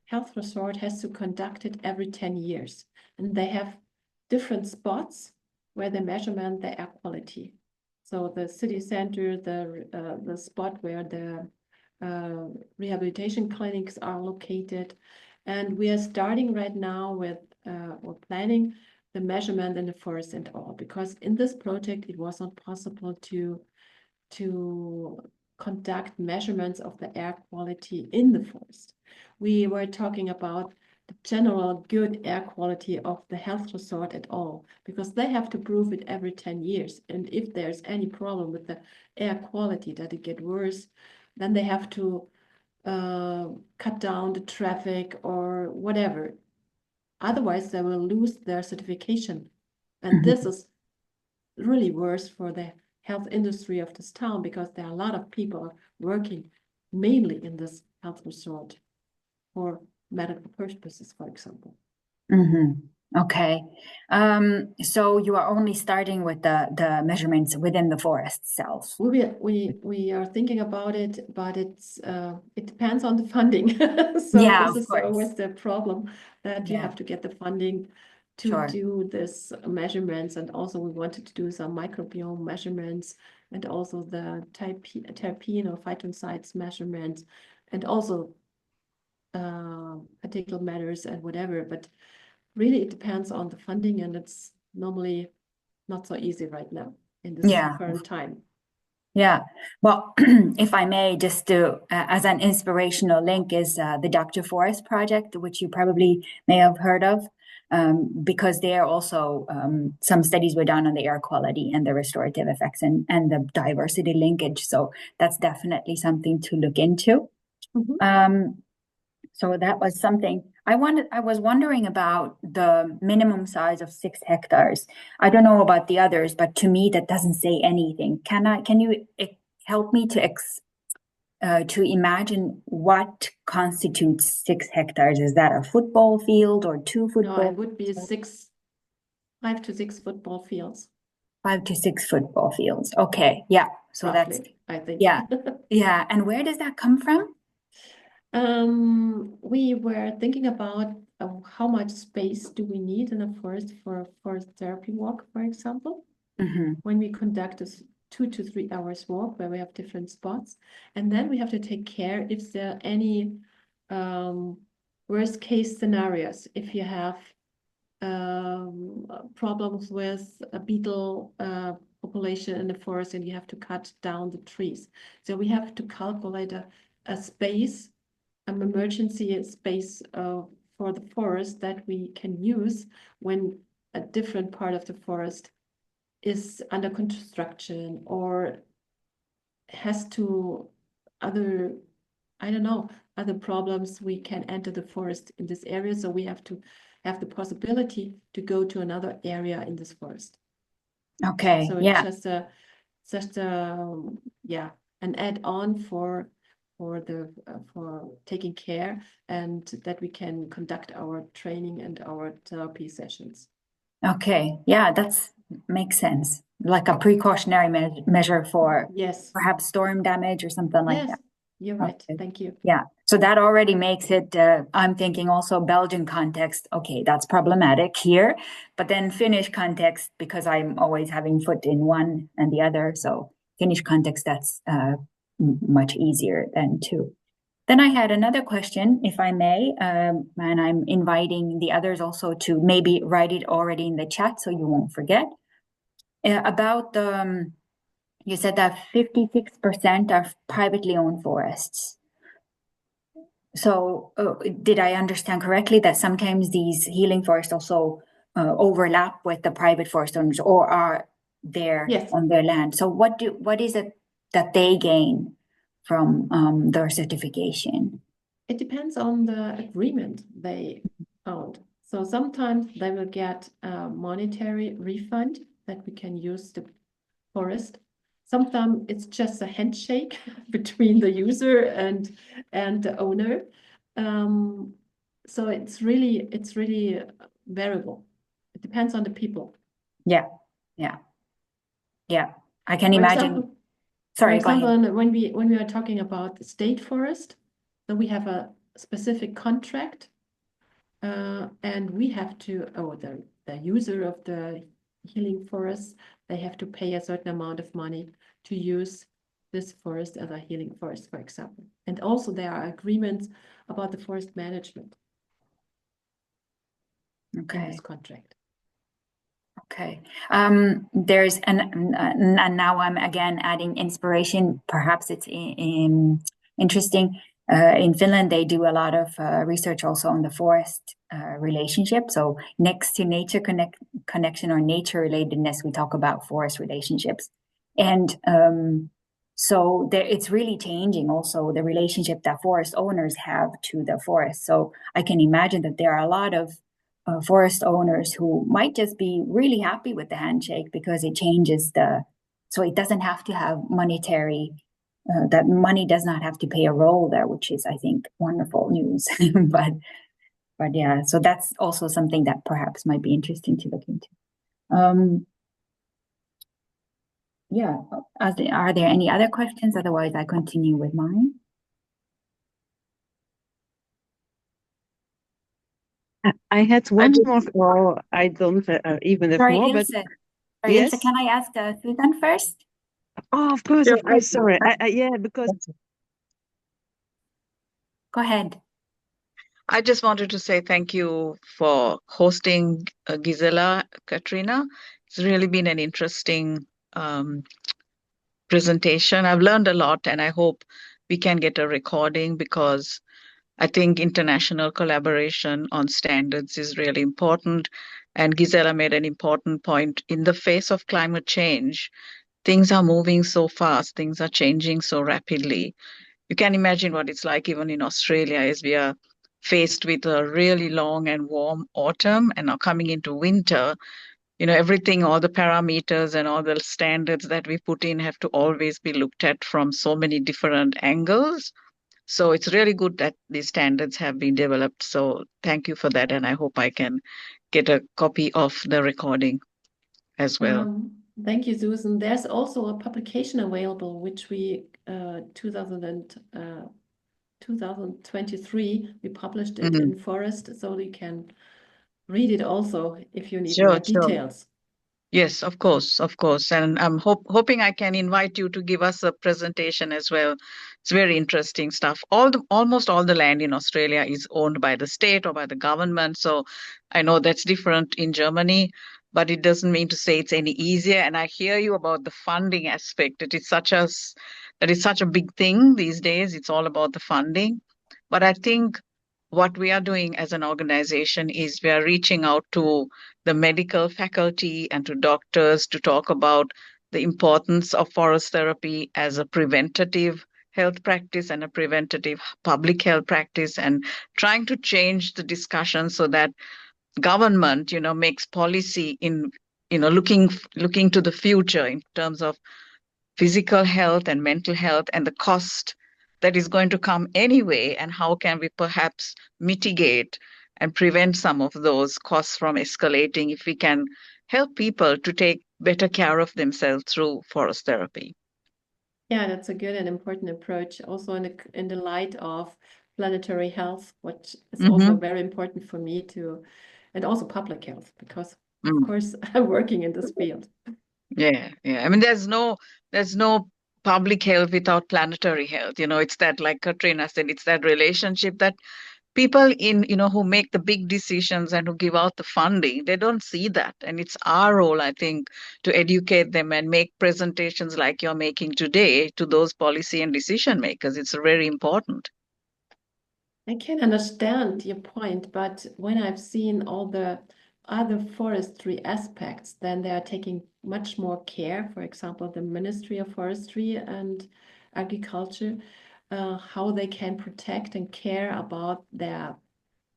health resort has to conduct it every 10 years. And they have different spots where they measure the air quality. So the city center, the spot where the rehabilitation clinics are located. And we are starting right now with, or planning the measurement in the forest and all, because in this project, it was not possible to conduct measurements of the air quality in the forest. We were talking about the general good air quality of the health resort at all, because they have to prove it every 10 years. And if there's any problem with the air quality, that it get worse, then they have to cut down the traffic or whatever. Otherwise, they will lose their certification. And this is really worse for the health industry of this town, because there are a lot of people working mainly in this health resort for medical purposes, for example. Okay. So you are only starting with the measurements within the forest itself. We are thinking about it, but it depends on the funding. So yeah, this is course. always the problem, that you have to get the funding to do this measurements. And also we wanted to do some microbiome measurements, and also the terpene or phytoncides measurements, and also particulate matters and whatever. But really it depends on the funding, and it's normally not so easy right now in this current time. Yeah. Well, if I may, just to as an inspirational link is the Dr. Forest project, which you probably may have heard of, because there also some studies were done on the air quality and the restorative effects and the diversity linkage. So that's definitely something to look into. So that was something I was wondering about the minimum size of 6 hectares. I don't know about the others, but to me that doesn't say anything. Can you help me to imagine what constitutes 6 hectares? Is that a football field or 2 football? No, it would be 5 to 6 football fields. 5 to 6 football fields. Okay, yeah. So roughly, that's I think. Yeah. And where does that come from? We were thinking about how much space do we need in a forest for a forest therapy walk, for example. Mhm. when we conduct a 2 to 3 hours walk where we have different spots. And then we have to take care if there are any worst case scenarios. If you have problems with a beetle population in the forest and you have to cut down the trees. So we have to calculate a space, an emergency space for the forest that we can use when a different part of the forest is under construction or has to other, I don't know, other problems. We can enter the forest in this area. So we have to have the possibility to go to another area in this forest. Okay. So Yeah. it's just yeah, an add-on for taking care and that we can conduct our training and our therapy sessions. Okay. Yeah, that's makes sense. Like a precautionary measure for Yes. perhaps storm damage or something like Yes, that. you're right. Okay. Thank you. Yeah. So that already makes it, I'm thinking also Belgian context. Okay, that's problematic here. But then Finnish context, because I'm always having foot in one and the other. So Finnish context, that's much easier than two. Then I had another question, if I may, and I'm inviting the others also to maybe write it already in the chat so you won't forget. About the, you said that 56% are privately owned forests. So, did I understand correctly that sometimes these healing forests also overlap with the private forest owners or are there Yes. on their land? So, what is it that they gain from their certification? It depends on the agreement they owned. So sometimes they will get a monetary refund that we can use the forest. Sometimes it's just a handshake between the user and the owner. So it's really variable. It depends on the people. Yeah, yeah, yeah. I can For imagine. example, Sorry, go ahead. when we are talking about the state forest, then we have a specific contract, and we have to, the user of the healing forest, they have to pay a certain amount of money to use this forest as a healing forest, for example. And also there are agreements about the forest management in Okay. this contract. Okay. There's and now I'm again adding inspiration. Perhaps it's interesting. In Finland, they do a lot of research also on the forest relationship. So next to nature connection or nature relatedness, we talk about forest relationships, and so there, it's really changing also the relationship that forest owners have to the forest. So I can imagine that there are a lot of forest owners who might just be really happy with the handshake because it changes so it doesn't have to have monetary, that money does not have to play a role there, which is, I think, wonderful news. but yeah, so that's also something that perhaps might be interesting to look into. Yeah, are there any other questions? Otherwise, I continue with mine. I had one more, or I don't even have Sorry, more, Ilse. but Sorry, yes. Ilse, can I ask Susan first? Oh, of course, sorry. Yeah, because Go ahead. I just wanted to say thank you for hosting Gisela, Katrina. It's really been an interesting presentation. I've learned a lot, and I hope we can get a recording because I think international collaboration on standards is really important. And Gisela made an important point. In the face of climate change, things are moving so fast, things are changing so rapidly. You can imagine what it's like even in Australia as we are faced with a really long and warm autumn and now coming into winter. Everything, all the parameters and all the standards that we put in have to always be looked at from so many different angles. So it's really good that these standards have been developed. So thank you for that. And I hope I can get a copy of the recording as well. Thank you, Susan. There's also a publication available, which we 2023 we published it in Forest, so you can read it also if you need more Sure. details. Yes, of course. And I'm hoping I can invite you to give us a presentation as well. It's very interesting stuff. Almost all the land in Australia is owned by the state or by the government. So I know that's different in Germany, but it doesn't mean to say it's any easier. And I hear you about the funding aspect. That is such a big thing these days. It's all about the funding. But I think what we are doing as an organization is we are reaching out to the medical faculty and to doctors to talk about the importance of forest therapy as a preventative health practice and a preventative public health practice, and trying to change the discussion so that government, makes policy in, looking to the future in terms of physical health and mental health and the cost that is going to come anyway, and how can we perhaps mitigate and prevent some of those costs from escalating if we can help people to take better care of themselves through forest therapy. Yeah, that's a good and important approach. Also in the light of planetary health, which is also Mm-hmm. very important for me to, and also public health, because of Mm. course I'm working in this field. Yeah, yeah. I mean, there's no public health without planetary health. It's that, like Katrina said, it's that relationship that people who make the big decisions and who give out the funding, they don't see that. And it's our role, I think, to educate them and make presentations like you're making today to those policy and decision makers. It's very important. I can understand your point, but when I've seen all the other forestry aspects, then they are taking much more care. For example, the Ministry of Forestry and Agriculture, how they can protect and care about their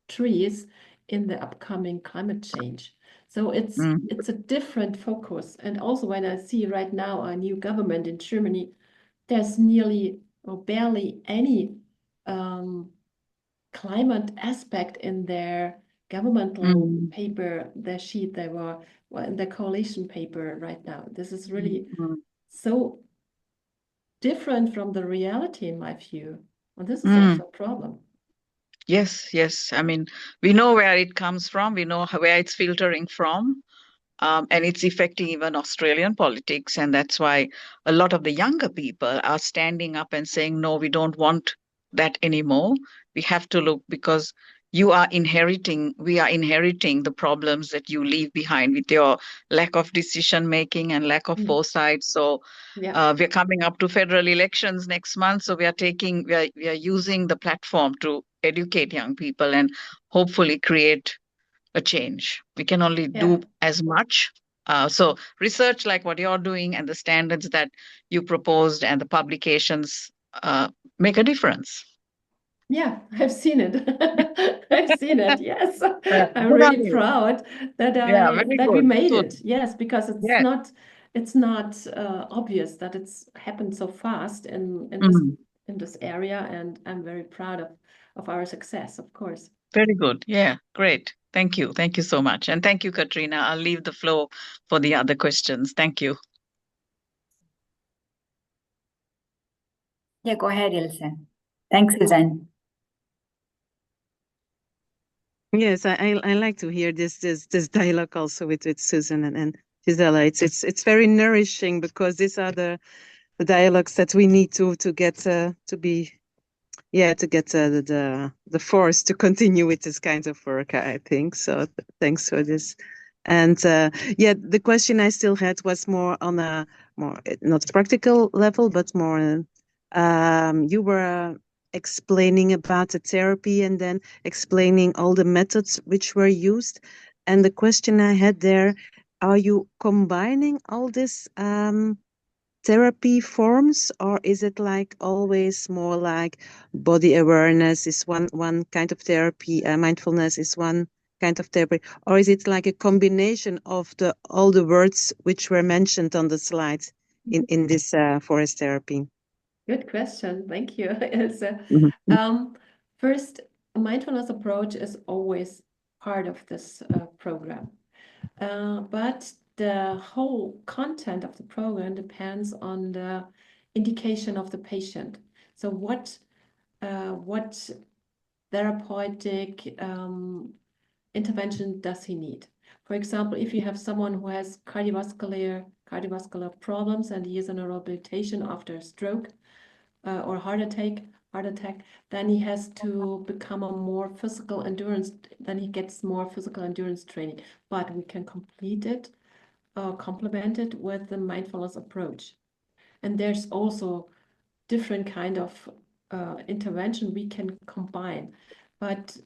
trees in the upcoming climate change. So Mm, it's a different focus. And also when I see right now a new government in Germany, there's nearly or barely any climate aspect in their governmental mm, paper, their sheet they were, well, in the coalition paper right now. This is really mm, so different from the reality in my view. And this is mm. also a problem. Yes, yes. I mean, we know where it comes from. We know where it's filtering from. And it's affecting even Australian politics. And that's why a lot of the younger people are standing up and saying, no, we don't want that anymore. We have to look, because we are inheriting the problems that you leave behind with your lack of decision making and lack of Mm. foresight. So Yeah. we're coming up to federal elections next month. So we are using the platform to educate young people and hopefully create a change. We can only Yeah. do as much. So research like what you're doing and the standards that you proposed and the publications make a difference. Yeah, I've seen it. I've seen it. Yes. I'm Good on really you. proud that Yeah, I very that we good. made Good. it. Yes, because Yes. it's not obvious that it's happened so fast Mhm. in this area, and I'm very proud of our success, of course. Very good. Yeah, great. Thank you. Thank you so much. And thank you, Katrina. I'll leave the floor for the other questions. Thank you. Yeah, go ahead, Ilse. Thanks, Suzanne. Yes, I like to hear this dialogue also with Susan and Gisela. It's very nourishing, because these are the dialogues that we need to get to be, yeah, to get the force to continue with this kind of work, I think. So thanks for this. And yeah, the question I still had was more on a more not practical level, but more you were explaining about the therapy and then explaining all the methods which were used. And the question I had there, are you combining all this therapy forms, or is it like always more like body awareness is one kind of therapy, mindfulness is one kind of therapy, or is it like a combination of all the words which were mentioned on the slides in this forest therapy? Good question. Thank you, Ilse. Mhm. First, a mindfulness approach is always part of this program. But the whole content of the program depends on the indication of the patient. So what therapeutic intervention does he need? For example, if you have someone who has cardiovascular problems and he is in a rehabilitation after a stroke or heart attack, then he has to become a more physical endurance, then he gets more physical endurance training. But we can complete it, complement it with the mindfulness approach. And there's also different kind of intervention we can combine, but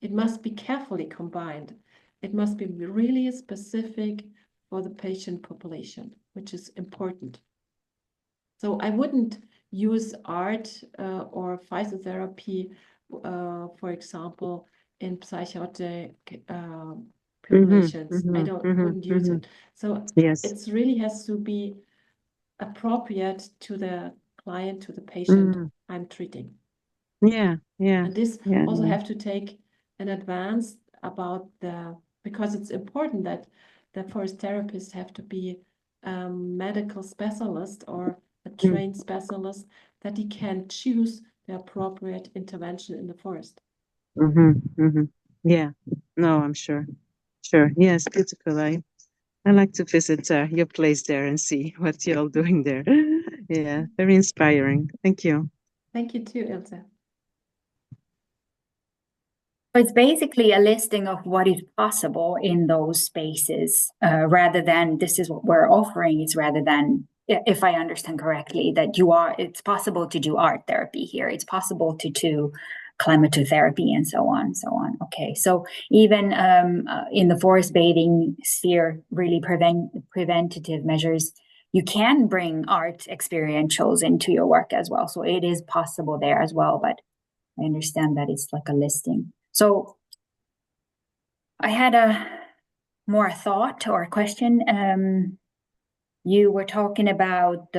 it must be carefully combined. It must be really specific for the patient population, which is important. So I wouldn't use art or physiotherapy, for example, in psychotic populations. I wouldn't use it. So Yes. it really has to be appropriate to the client, to the patient I'm treating. Yeah, yeah. And this Yeah, also yeah. have to take an advance about because it's important that the forest therapists have to be a medical specialist or a trained specialist, that he can choose the appropriate intervention in the forest. Yeah, no, I'm sure. Sure. Yes, beautiful. I like to visit your place there and see what you're all doing there. Yeah, very inspiring. Thank you. Thank you too, Ilse. It's basically a listing of what is possible in those spaces, rather than this is what we're offering. It's rather than, if I understand correctly, that it's possible to do art therapy here. It's possible to do climatotherapy and so on, so on. Okay, so even in the forest bathing sphere, really preventative measures, you can bring art experientials into your work as well. So it is possible there as well, but I understand that it's like a listing. So I had a more thought or a question. You were talking about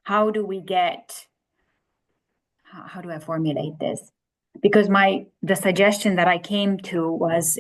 how do we get, how do I formulate this? Because the suggestion that I came to was,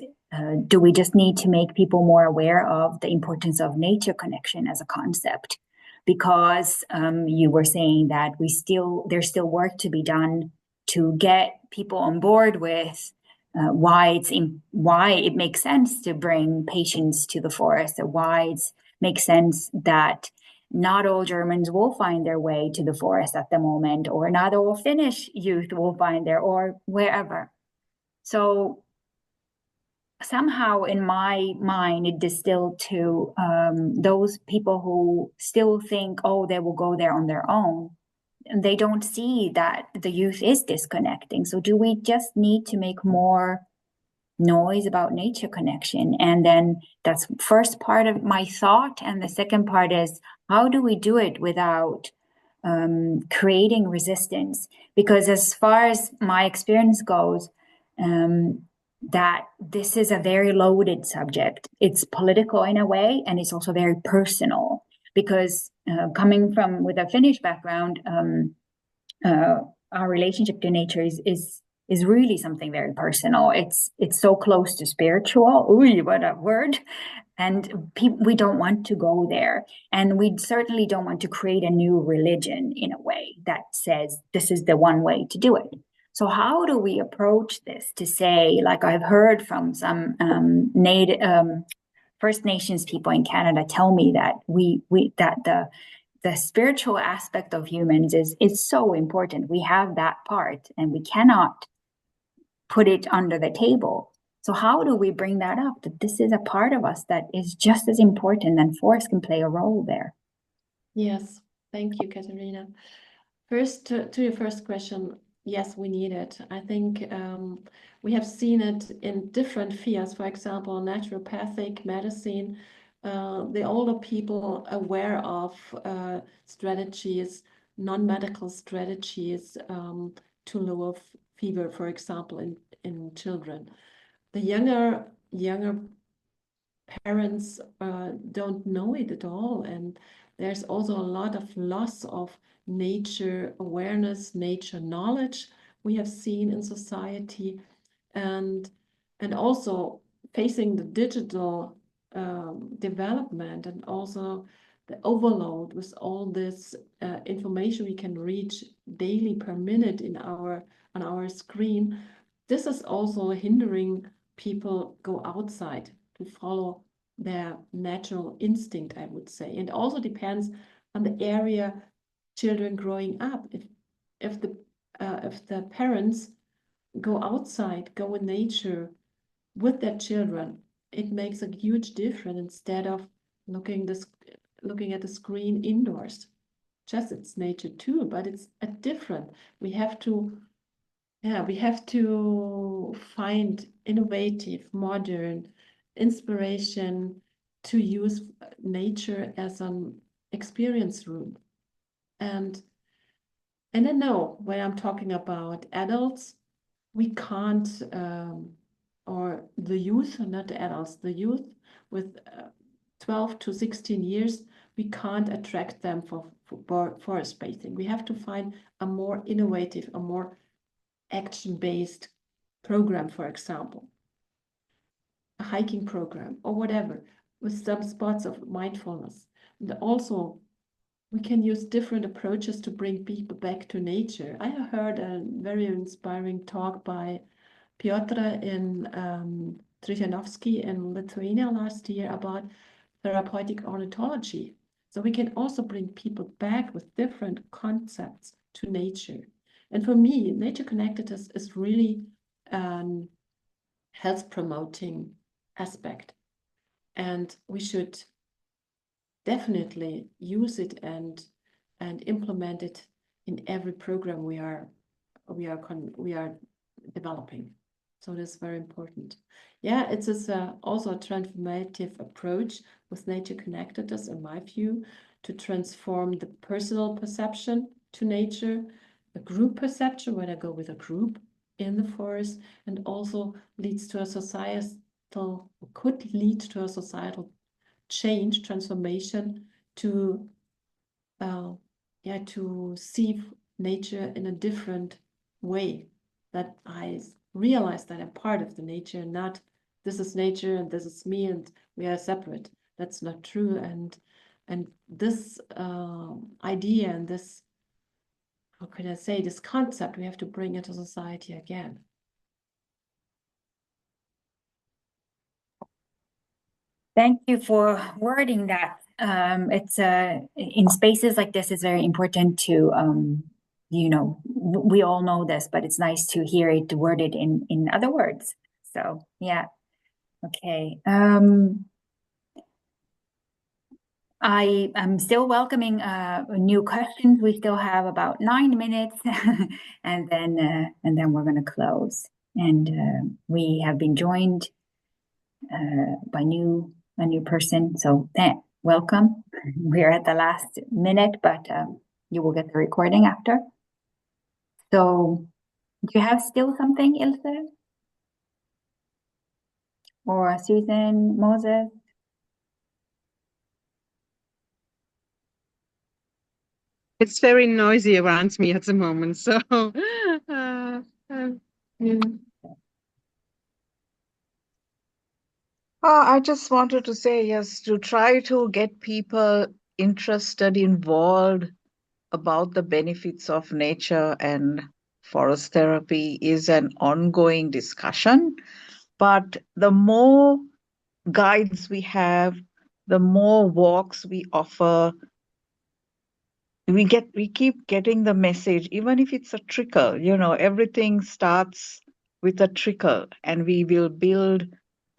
do we just need to make people more aware of the importance of nature connection as a concept? Because you were saying that there's still work to be done to get people on board with why it makes sense to bring patients to the forest, or why it makes sense that not all Germans will find their way to the forest at the moment, or not all Finnish youth will find there, or wherever. So somehow in my mind, it distilled to those people who still think, oh, they will go there on their own. And they don't see that the youth is disconnecting. So do we just need to make more noise about nature connection? And then that's first part of my thought. And the second part is, how do we do it without creating resistance? Because as far as my experience goes, that this is a very loaded subject. It's political in a way, and it's also very personal, because coming from with a Finnish background, our relationship to nature is really something very personal. It's so close to spiritual. Ooh, what a word! And we don't want to go there, and we certainly don't want to create a new religion in a way that says this is the one way to do it. So how do we approach this to say, like I've heard from some First Nations people in Canada tell me that the spiritual aspect of humans is so important. We have that part, and we cannot put it under the table. So how do we bring that up, that this is a part of us that is just as important, and forest can play a role there? Yes, thank you, Katerina. First, to your first question, yes, we need it. I think we have seen it in different fields. For example, naturopathic medicine, the older people aware of strategies, non-medical strategies to lower fever, for example, in children. The younger parents don't know it at all, and there's also a lot of loss of nature awareness, nature knowledge we have seen in society, and also facing the digital development, and also the overload with all this information we can reach daily per minute on our screen. This is also hindering people go outside to follow their natural instinct, I would say. And also depends on the area children growing up. If the parents go outside, go in nature with their children, it makes a huge difference instead of looking at the screen indoors. Just it's nature too, but it's a different. We have to find innovative, modern inspiration to use nature as an experience room. And I know when I'm talking about adults, we can't, or the youth, not the adults, the youth with 12 to 16 years, we can't attract them for forest bathing. We have to find a more innovative, a more action-based program, for example, a hiking program or whatever, with some spots of mindfulness. And also, we can use different approaches to bring people back to nature. I heard a very inspiring talk by Piotr in Trichanowski in Lithuania last year about therapeutic ornithology. So we can also bring people back with different concepts to nature. And for me, nature connectedness is really health promoting aspect. And we should definitely use it and implement it in every program we are developing. So that's very important. Yeah, it's also a transformative approach with nature connectedness, in my view, to transform the personal perception to nature, the group perception when I go with a group in the forest, and also could lead to a societal change, transformation to see nature in a different way, that I realize that I'm part of the nature, not this is nature and this is me and we are separate. That's not true. And this idea and this, how can I say, this concept we have to bring into society again. Thank you for wording that. It's in spaces like this, it's very important to, we all know this, but it's nice to hear it worded in other words. So yeah, okay. I am still welcoming new questions. We still have about 9 minutes, and then we're going to close. And we have been joined by a new person. So welcome. We're at the last minute, but you will get the recording after. So do you have still something, Ilse? Or Susan, Moses? It's very noisy around me at the moment, so yeah. I just wanted to say, yes, to try to get people interested, involved about the benefits of nature and forest therapy is an ongoing discussion. But the more guides we have, the more walks we offer, we keep getting the message, even if it's a trickle, everything starts with a trickle, and we will build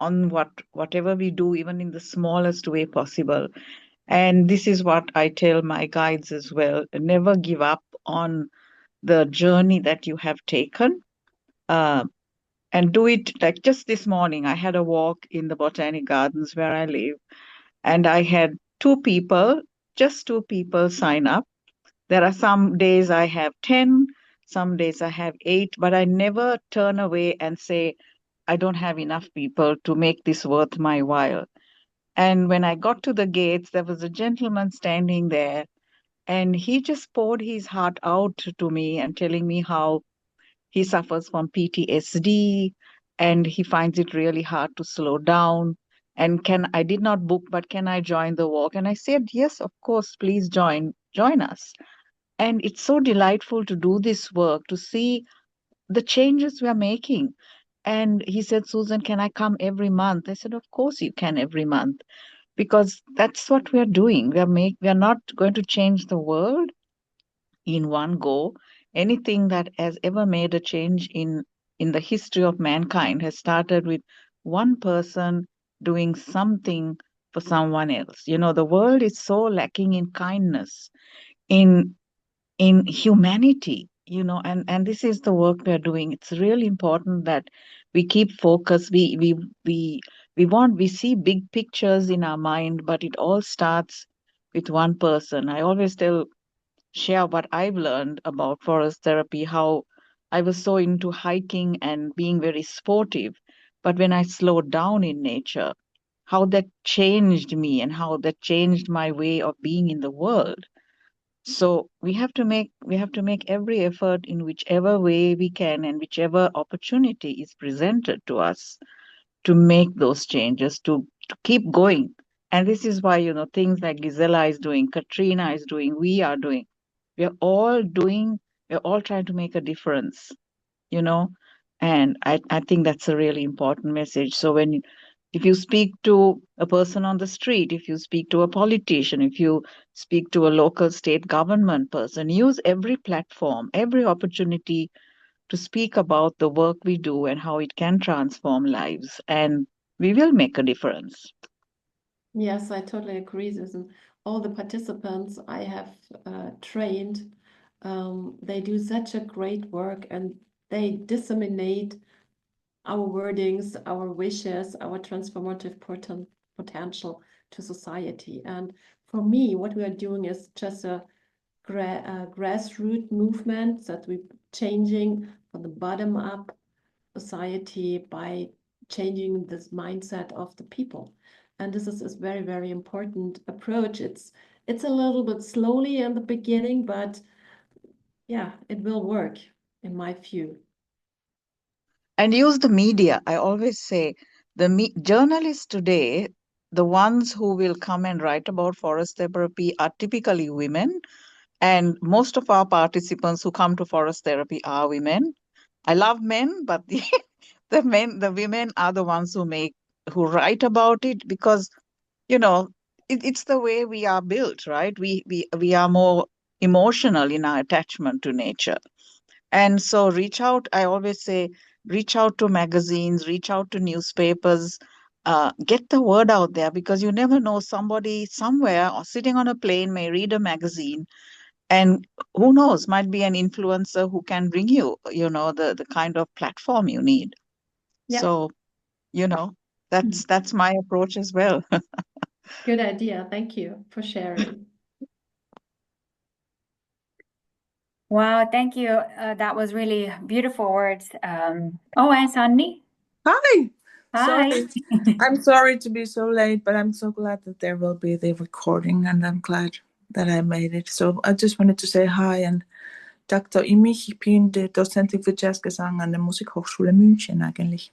on whatever we do, even in the smallest way possible. And this is what I tell my guides as well. Never give up on the journey that you have taken. And do it. Like just this morning, I had a walk in the Botanic Gardens where I live, and I had just two people sign up. There are some days I have 10, some days I have 8, but I never turn away and say, I don't have enough people to make this worth my while. And when I got to the gates, there was a gentleman standing there, and he just poured his heart out to me and telling me how he suffers from PTSD and he finds it really hard to slow down. And I did not book, but can I join the walk? And I said, yes, of course, please join us. And it's so delightful to do this work, to see the changes we are making. And he said, Susan, can I come every month? I said, of course you can every month, because that's what we are doing. We are not going to change the world in one go. Anything that has ever made a change in the history of mankind has started with one person doing something for someone else. The world is so lacking in kindness, in humanity, and this is the work we're doing. It's really important that we keep focus. We see big pictures in our mind, but it all starts with one person. I always share what I've learned about forest therapy, how I was so into hiking and being very sportive, but when I slowed down in nature, how that changed me and how that changed my way of being in the world. So we have to make every effort in whichever way we can and whichever opportunity is presented to us to make those changes, to keep going. And this is why, things like Gisela is doing, Katrina is doing, we are doing. We're all trying to make a difference, you know and I think that's a really important message. So if you speak to a person on the street, if you speak to a politician, if you speak to a local state government person, use every platform, every opportunity to speak about the work we do and how it can transform lives, and we will make a difference. Yes, I totally agree, Susan. All the participants I have trained, they do such a great work, and they disseminate our wordings, our wishes, our transformative potential to society. And for me, what we are doing is just a grassroots movement that we're changing from the bottom up society by changing this mindset of the people. And this is a very, very important approach. It's a little bit slowly in the beginning, but yeah, it will work in my view. And use the media. I always say journalists today, the ones who will come and write about forest therapy, are typically women. And most of our participants who come to forest therapy are women. I love men, but the women are the ones who write about it, because, you know, it's the way we are built, right? We are more emotional in our attachment to nature. And so I always say, reach out to magazines, reach out to newspapers, get the word out there, because you never know, somebody somewhere or sitting on a plane may read a magazine, and who knows, might be an influencer who can bring you, the kind of platform you need. Yeah, So, that's my approach as well. good idea. Thank you for sharing. Wow, thank you. That was really beautiful words. And Sandy. Hi. Hi. Sorry. I'm sorry to be so late, but I'm so glad that there will be the recording, and I'm glad that I made it. So I just wanted to say hi, and Dr. Immich, ich bin die Dozentin für Jazzgesang an der Musikhochschule München eigentlich.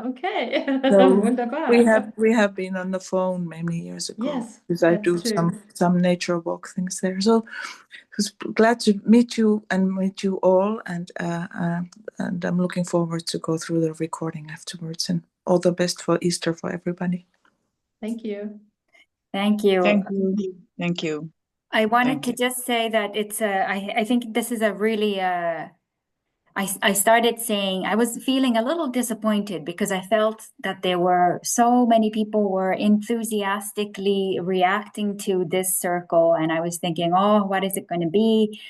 Okay. So Wunderbar. we have been on the phone many years ago, Yes, because I that's do true. some nature walk things there. So I was glad to meet you all, and I'm looking forward to go through the recording afterwards. And all the best for Easter for everybody. Thank you. Thank you. Thank you. Thank you. I wanted Thank to you. just say that I think this is a really, I started saying I was feeling a little disappointed because I felt that there were so many people were enthusiastically reacting to this circle. And I was thinking, oh, what is it going to be?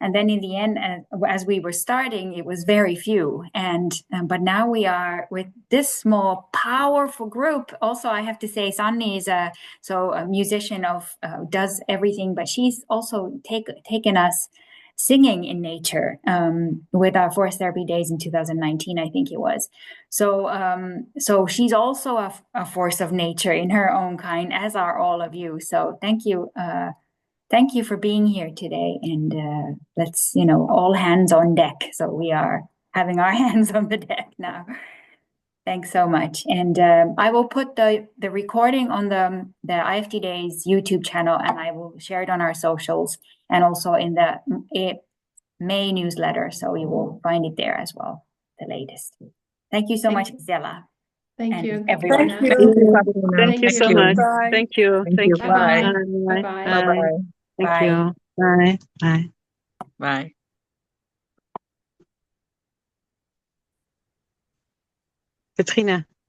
And then in the end, as we were starting, it was very few. But now we are with this small, powerful group. Also, I have to say, Sanni is a musician does everything, but she's also taken us singing in nature with our forest therapy days in 2019, I think it was. So she's also a force of nature in her own kind, as are all of you. So thank you. Thank you for being here today, and let's, all hands on deck. So we are having our hands on the deck now. Thanks so much. And I will put the recording on the IFTDays YouTube channel, and I will share it on our socials and also in the May newsletter. So you will find it there as well, the latest. Thank you so Thank- much, Gisela. Thank And you, everyone. Thank Katrina. you. Thank you, Katrina. Thank you Thank so you. much. Bye. Thank you. Thank Thank you. you. Bye. Bye. Bye-bye. Bye. Thank Bye. you. Bye. Bye. Bye. Katrina.